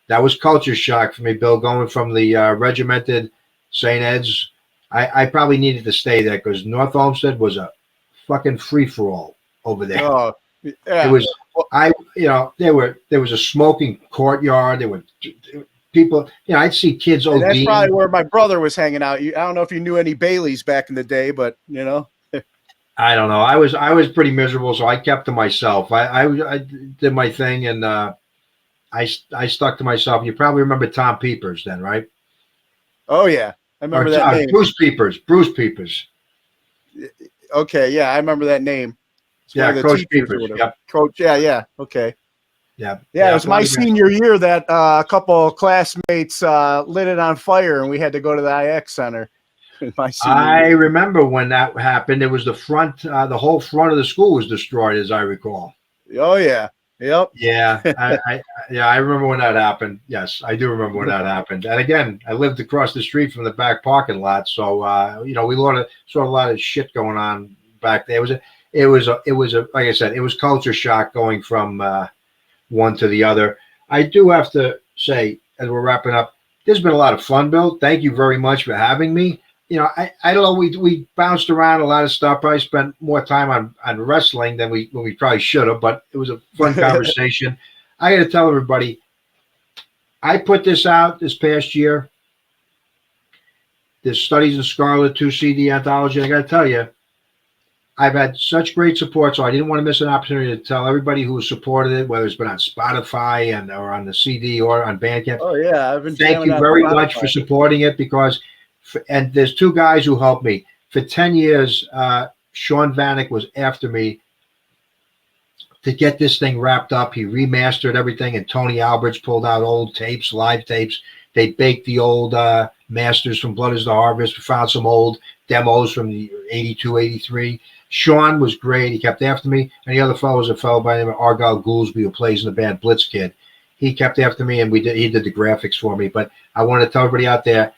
that was culture shock for me, Bill, going from the regimented St. Ed's. I probably needed to stay there because North Olmsted was a fucking free for all over there. Oh, yeah. It was. There was a smoking courtyard. There were people. I'd see kids. And that's probably where my brother was hanging out. I don't know if you knew any Baileys back in the day, but I don't know. I was pretty miserable, so I kept to myself. I did my thing, and I stuck to myself. You probably remember Tom Peepers then, right? Oh yeah, I remember that name. Bruce Peepers. Okay, yeah, I remember that name. Yeah, Coach Peepers. Yep. Coach, yeah, okay. Yeah. It was my senior year that a couple of classmates lit it on fire, and we had to go to the IX Center. I remember when that happened. It was the front, the whole front of the school was destroyed, as I recall. Oh yeah. Yep. Yeah, I remember when that happened. Yes, I do remember when that happened. And again, I lived across the street from the back parking lot, so we saw a lot of shit going on back there. It was like I said, it was culture shock going from one to the other. I do have to say, as we're wrapping up, there's been a lot of fun, Bill. Thank you very much for having me. I don't know. We bounced around a lot of stuff. Probably spent more time on wrestling than we probably should have. But it was a fun conversation. I got to tell everybody, I put this out this past year. This Studies in Scarlet 2 CD anthology. I got to tell you, I've had such great support, so I didn't want to miss an opportunity to tell everybody who supported it, whether it's been on Spotify or on the CD or on Bandcamp. Oh yeah, I've been. Thank you very much for supporting it because, and there's two guys who helped me for 10 years. Sean Vanek was after me to get this thing wrapped up. He remastered everything, and Tony Alberts pulled out old tapes, live tapes. They baked the old masters from Blood is the Harvest. We found some old demos from the 82, 83. Sean was great. He kept after me. And the other fellow was a fellow by the name of Argyle Goolsby who plays in the band Blitzkid. He kept after me, and he did the graphics for me. But I want to tell everybody out there,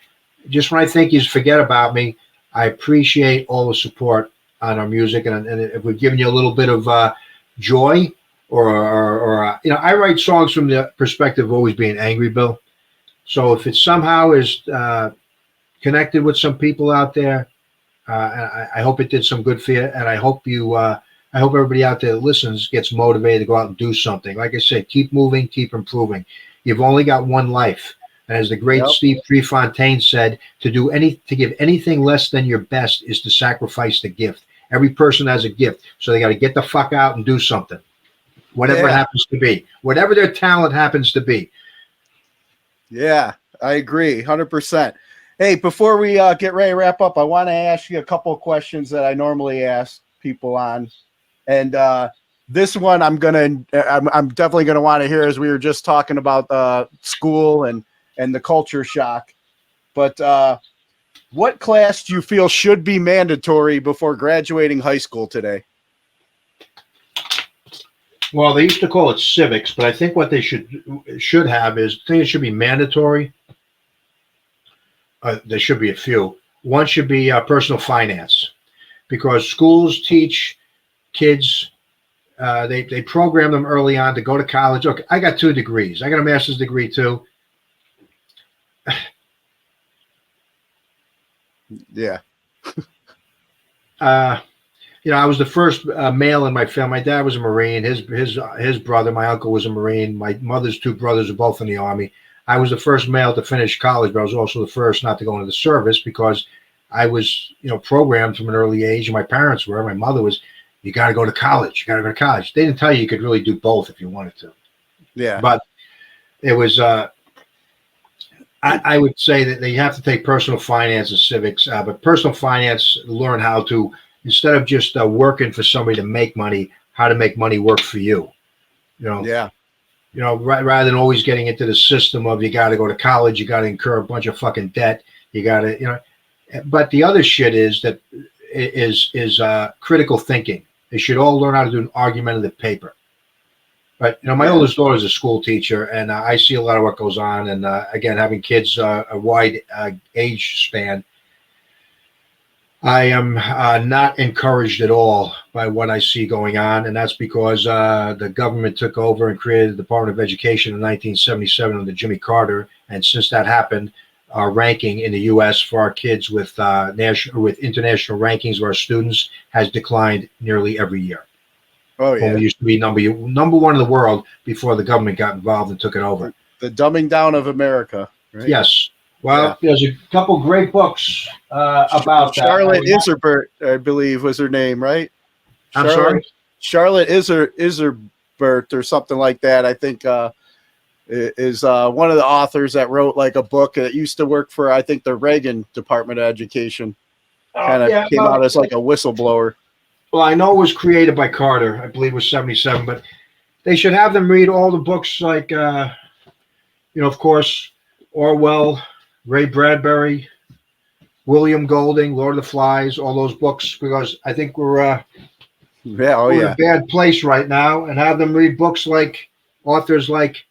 just when I think you forget about me, I appreciate all the support on our music. And if we've given you a little bit of joy or I write songs from the perspective of always being angry, Bill. So if it somehow is connected with some people out there, I hope it did some good for you, and I hope everybody out there that listens gets motivated to go out and do something. Like I said, keep moving, keep improving. You've only got one life, and as the great Steve Prefontaine said, to give anything less than your best is to sacrifice the gift. Every person has a gift, so they got to get the fuck out and do something, whatever it happens to be, whatever their talent happens to be. Yeah, I agree, 100%. Hey, before we get ready to wrap up, I want to ask you a couple of questions that I normally ask people on, and this one I'm definitely gonna want to hear, as we were just talking about school and the culture shock. But what class do you feel should be mandatory before graduating high school today? Well, they used to call it civics, but I think what they should have is, I think it should be mandatory. There should be a few. One should be personal finance, because schools teach kids, they program them early on to go to college. Okay, I got 2 degrees. I got a master's degree too. Yeah. I was the first male in my family. My dad was a Marine. His brother, my uncle, was a Marine. My mother's 2 brothers are both in the Army. I was the first male to finish college, but I was also the first not to go into the service because I was, programmed from an early age, and my parents were. My mother was, you got to go to college. You got to go to college. They didn't tell you could really do both if you wanted to. Yeah. But it was, I would say that they have to take personal finance and civics, but personal finance, learn how to, instead of just working for somebody to make money, how to make money work for you. Yeah. Rather than always getting into the system of you got to go to college, you got to incur a bunch of fucking debt, you got to, But the other shit is critical thinking. They should all learn how to do an argumentative paper. But my oldest daughter is a school teacher, and I see a lot of what goes on. And again, having kids a wide age span, I am not encouraged at all by what I see going on, and that's because the government took over and created the Department of Education in 1977 under Jimmy Carter, and since that happened, our ranking in the U.S. for our kids with international rankings of our students has declined nearly every year. Oh yeah, we used to be number 1 in the world before the government got involved and took it over. The dumbing down of America. Right? Yes. Well, there's a couple great books about Charlotte Iserbert, I believe, was her name, right? I'm sorry? Charlotte Iserbert or something like that, I think, is one of the authors that wrote like a book that used to work for, I think, the Reagan Department of Education. Kind of came out as like a whistleblower. Well, I know it was created by Carter. I believe it was 77, but they should have them read all the books like, of course, Orwell, Ray Bradbury, William Golding, Lord of the Flies, all those books, because I think we're in a bad place right now, and have them read books like authors like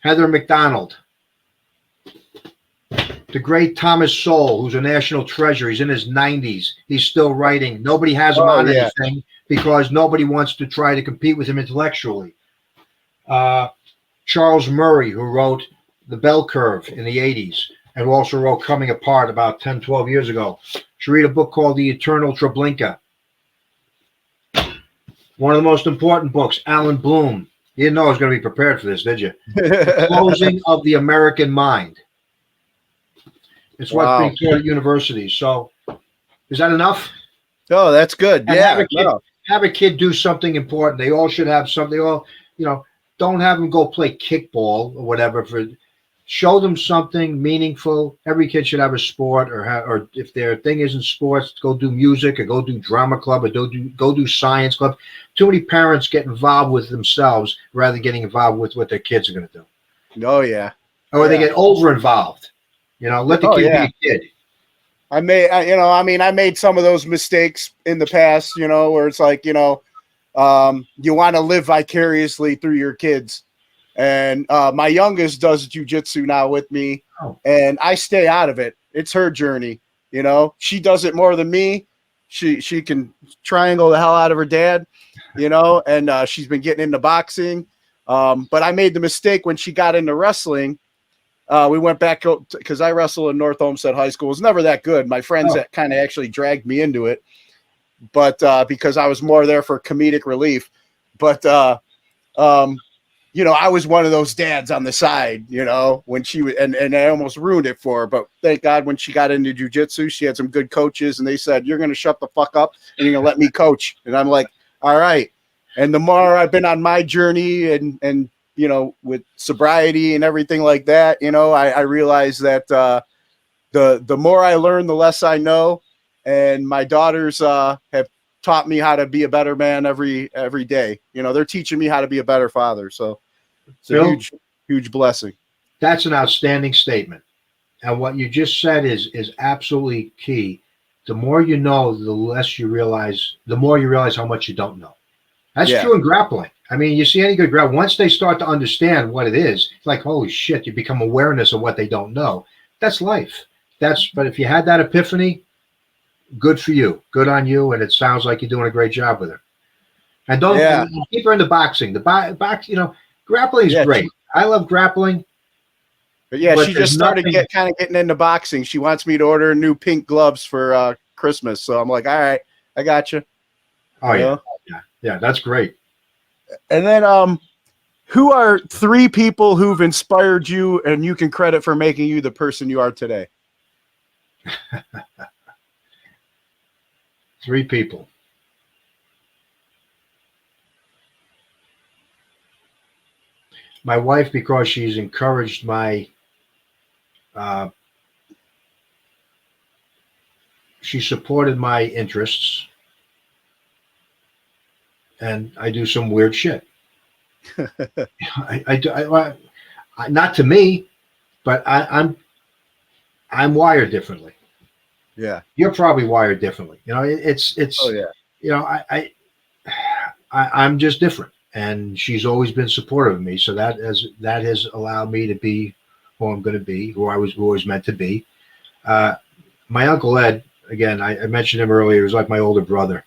Heather McDonald, the great Thomas Sowell, who's a national treasure. He's in his 90s. He's still writing. Nobody has him on anything because nobody wants to try to compete with him intellectually. Charles Murray, who wrote The Bell Curve in the 80s. and also wrote Coming Apart about 10, 12 years ago. You should read a book called The Eternal Treblinka. One of the most important books, Alan Bloom. You didn't know I was going to be prepared for this, did you? The Closing of the American Mind. It's what's being taught at universities. So, is that enough? Oh, that's good. And Yeah. have a kid do something important. They all should have something. They all, don't have them go play kickball or whatever. Show them something meaningful. Every kid should have a sport, or if their thing isn't sports, go do music, or go do drama club, or go do science club. Too many parents get involved with themselves rather than getting involved with what their kids are going to do. Oh yeah. Or they get over involved. Let the kid be a kid. I made some of those mistakes in the past, where it's like, you want to live vicariously through your kids. And my youngest does jujitsu now with me, and I stay out of it. It's her journey. She does it more than me. She can triangle the hell out of her dad, and she's been getting into boxing. But I made the mistake when she got into wrestling. We went back because I wrestled in North Olmsted High School. It was never that good. My friends that kind of actually dragged me into it, but because I was more there for comedic relief. But I was one of those dads on the side, when she was, and I almost ruined it for her. But thank God when she got into jujitsu, she had some good coaches, and they said, "You're going to shut the fuck up and you're going to let me coach." And I'm like, all right. And the more I've been on my journey and with sobriety and everything like that, I realized that the more I learn, the less I know. And my daughters have taught me how to be a better man every day. They're teaching me how to be a better father. So it's a huge, huge blessing. That's an outstanding statement. And what you just said is absolutely key. The more you know, the more you realize how much you don't know. That's true in grappling. I mean, you see any good grappling, once they start to understand what it is, it's like, holy shit, you become awareness of what they don't know. That's life. But if you had that epiphany, good for you. Good on you. And it sounds like you're doing a great job with her. And and keep her into boxing. Grappling is great. I love grappling. But she just started getting into boxing. She wants me to order new pink gloves for Christmas. So I'm like, all right, I got you. Oh, yeah, that's great. And then who are 3 people who've inspired you and you can credit for making you the person you are today? 3 people. My wife, because she's encouraged she supported my interests, and I do some weird shit. I not to me, but I'm wired differently. Yeah, you're probably wired differently. It's. Oh yeah. I'm just different, and she's always been supportive of me. So that has allowed me to be who I'm going to be, who I was always meant to be. My Uncle Ed, again, I mentioned him earlier. He was like my older brother.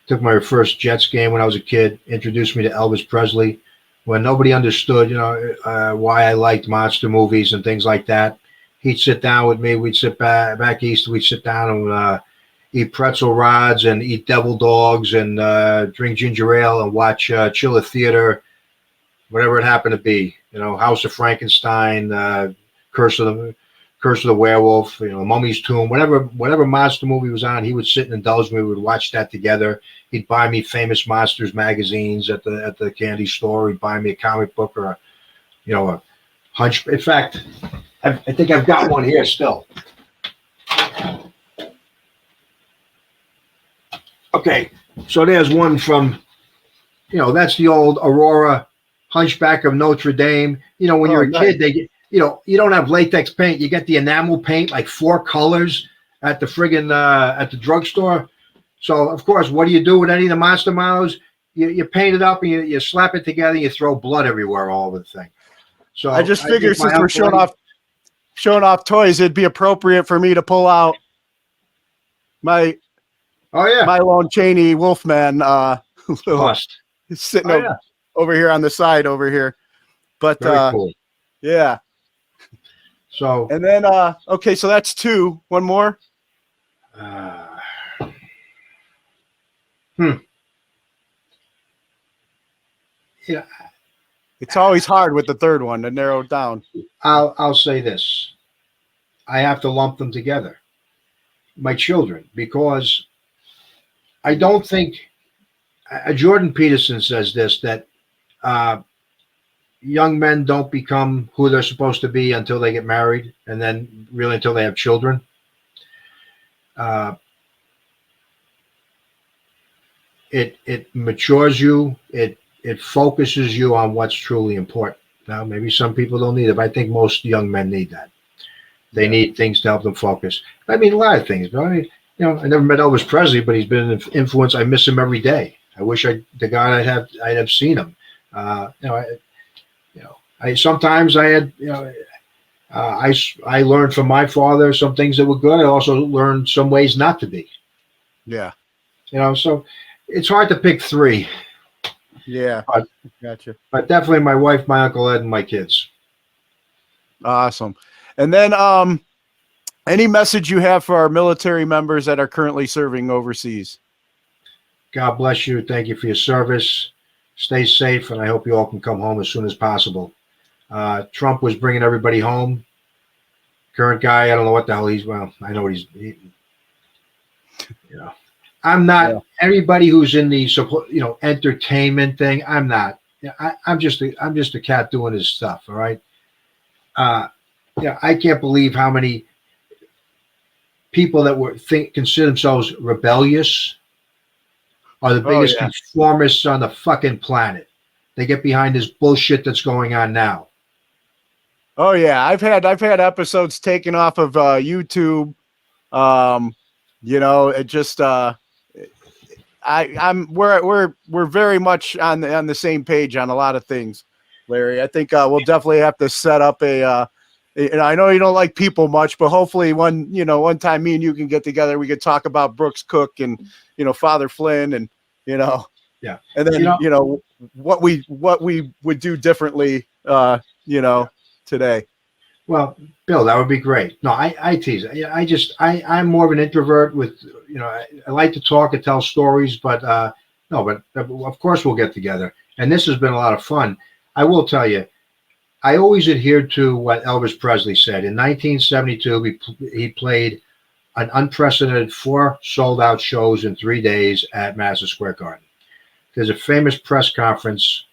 Took my first Jets game when I was a kid. Introduced me to Elvis Presley when nobody understood, why I liked monster movies and things like that. He'd sit down with me. We'd sit back east. We'd sit down and eat pretzel rods and eat devil dogs and drink ginger ale and watch Chiller Theater, whatever it happened to be. House of Frankenstein, Curse of the Werewolf, Mummy's Tomb, whatever monster movie was on, he would sit and indulge me. We would watch that together. He'd buy me Famous Monsters magazines at the candy store. He'd buy me a comic book or a hunch. In fact, I think I've got one here still. Okay, so there's one from, that's the old Aurora Hunchback of Notre Dame. When you're a kid, they get, you don't have latex paint. You get the enamel paint, like 4 colors at the friggin' at the drugstore. So, of course, what do you do with any of the monster models? You paint it up and you slap it together and you throw blood everywhere all over the thing. So I just figured since we're showing off toys, it'd be appropriate for me to pull out my Lon Chaney Wolfman sitting over here on the side over here. But very cool. Yeah. So And then, okay, so that's two. One more. Yeah, It's always hard with the third one to narrow it down. I'll say this. I have to lump them together. My children, because I don't think Jordan Peterson says this, that young men don't become who they're supposed to be until they get married, and then really until they have children. It matures you. It focuses you on what's truly important. Now, maybe some people don't need it, but I think most young men need that. They need things to help them focus. I mean, a lot of things. But I mean, I never met Elvis Presley, but he's been an influence. I miss him every day. I wish to God I'd have seen him. I sometimes I had, I learned from my father some things that were good. I also learned some ways not to be. Yeah. So it's hard to pick three. Yeah. Gotcha. But definitely my wife, my Uncle Ed, and my kids. Awesome. And then any message you have for our military members that are currently serving overseas? God bless you. Thank you for your service. Stay safe, and I hope you all can come home as soon as possible. Trump was bringing everybody home. Current guy, I don't know what the hell well, I know what he's I'm not everybody who's in the entertainment thing. I'm not. I'm just a cat doing his stuff. All right. I can't believe how many people that consider themselves rebellious are the biggest conformists on the fucking planet. They get behind this bullshit that's going on now. Oh yeah, I've had episodes taken off of YouTube. It just we're very much on the same page on a lot of things, Larry. I think we'll definitely have to set up a. I know you don't like people much, but hopefully one time me and you can get together. We could talk about Brooks Cook and Father Flynn and and then what we would do differently today. Well, Bill, that would be great. No, I tease. I'm more of an introvert with, I like to talk and tell stories, but of course we'll get together. And this has been a lot of fun. I will tell you, I always adhered to what Elvis Presley said. In 1972, he played an unprecedented 4 sold-out shows in 3 days at Madison Square Garden. There's a famous press conference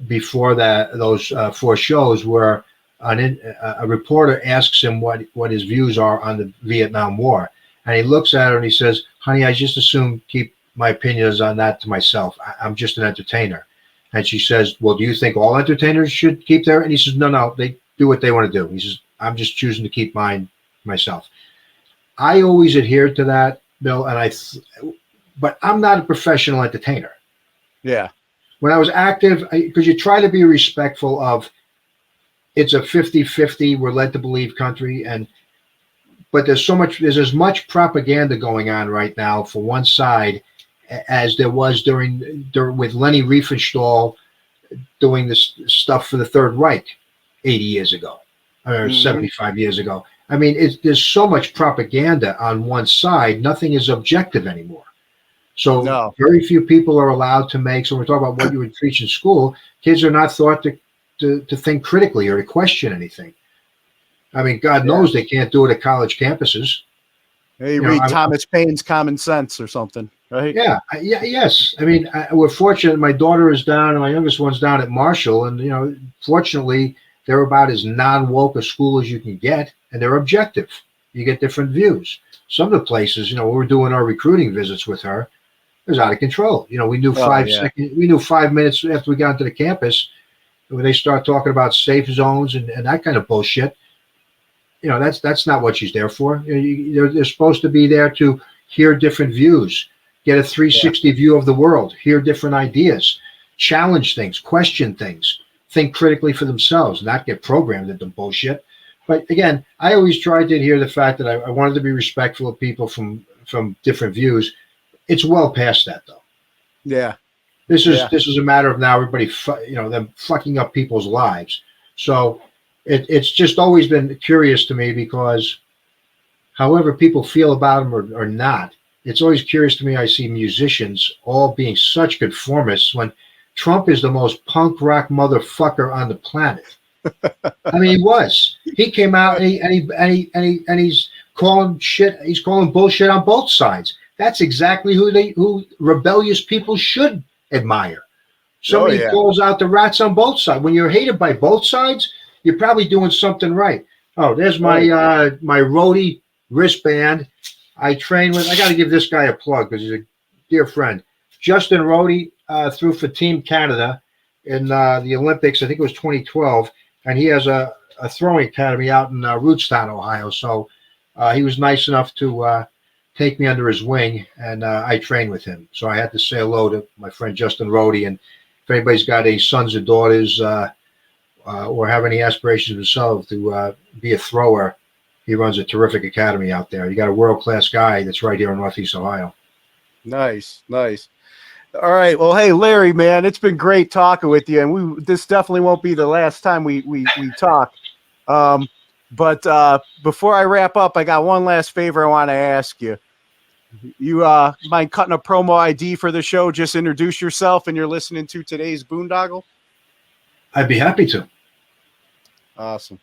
before those 4 shows where a reporter asks him what his views are on the Vietnam War. And he looks at her and he says, "Honey, I just assume keep my opinions on that to myself. I'm just an entertainer." And she says, "Well, do you think all entertainers should keep their?" And he says, No, they do what they want to do. He says, "I'm just choosing to keep mine myself." I always adhered to that, Bill, but I'm not a professional entertainer. Yeah. When I was active, because you try to be respectful of, it's a 50-50, we're led to believe country, but there's as much propaganda going on right now for one side as there was during with Leni Riefenstahl doing this stuff for the Third Reich 80 years ago or 75 years ago. I mean, there's so much propaganda on one side, nothing is objective anymore. So very few people are allowed to make. So we're talking about what you would teach in school. Kids are not thought to think critically or to question anything. I mean, God knows they can't do it at college campuses. Hey, read Thomas Paine's Common Sense or something, right? Yes. I mean, we're fortunate. My daughter is down, and my youngest one's down at Marshall, and fortunately, they're about as non-woke a school as you can get, and they're objective. You get different views. Some of the places, we were doing our recruiting visits with her, it was out of control. We knew 5 seconds. We knew 5 minutes after we got into the campus when they start talking about safe zones and that kind of bullshit. That's not what she's there for. They're supposed to be there to hear different views, get a 360 view of the world, hear different ideas, challenge things, question things, think critically for themselves, not get programmed into bullshit. But again, I always tried to adhere to the fact that I wanted to be respectful of people from different views. It's well past that, though. Yeah. This is a matter of now everybody, them fucking up people's lives. So it's just always been curious to me because however people feel about him or not, it's always curious to me. I see musicians all being such conformists when Trump is the most punk rock motherfucker on the planet. I mean, he was. He came out and he's calling shit. He's calling bullshit on both sides. That's exactly who rebellious people should admire. Somebody calls out the rats on both sides. When you're hated by both sides, you're probably doing something right. Oh, there's my my roadie wristband. I train with. I got to give this guy a plug because he's a dear friend. Justin Rohde threw for Team Canada in the Olympics. I think it was 2012, and he has a throwing academy out in Rootstown, Ohio. So he was nice enough to take me under his wing, and I trained with him. So I had to say hello to my friend Justin Rohde. And if anybody's got any sons or daughters or have any aspirations themselves to be a thrower, he runs a terrific academy out there. You got a world-class guy that's right here in Northeast Ohio. Nice. All right. Well, hey, Larry, man, it's been great talking with you, and this definitely won't be the last time we talk. But before I wrap up, I got one last favor I want to ask you. You mind cutting a promo ID for the show? Just introduce yourself, and you're listening to today's Boondoggle. I'd be happy to. Awesome.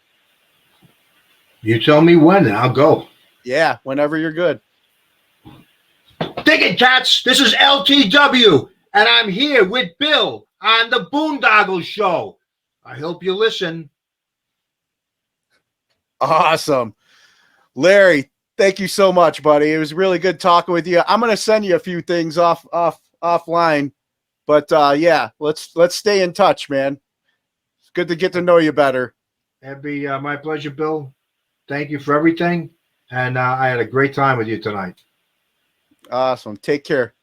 You tell me when, and I'll go. Yeah, whenever you're good. Dig it, cats. This is LTW, and I'm here with Bill on the Boondoggle Show. I hope you listen. Awesome. Larry, thank you so much, buddy. It was really good talking with you. I'm going to send you a few things offline, but yeah, let's stay in touch, man. It's good to get to know you better. That'd be my pleasure, Bill. Thank you for everything, and I had a great time with you tonight. Awesome. Take care.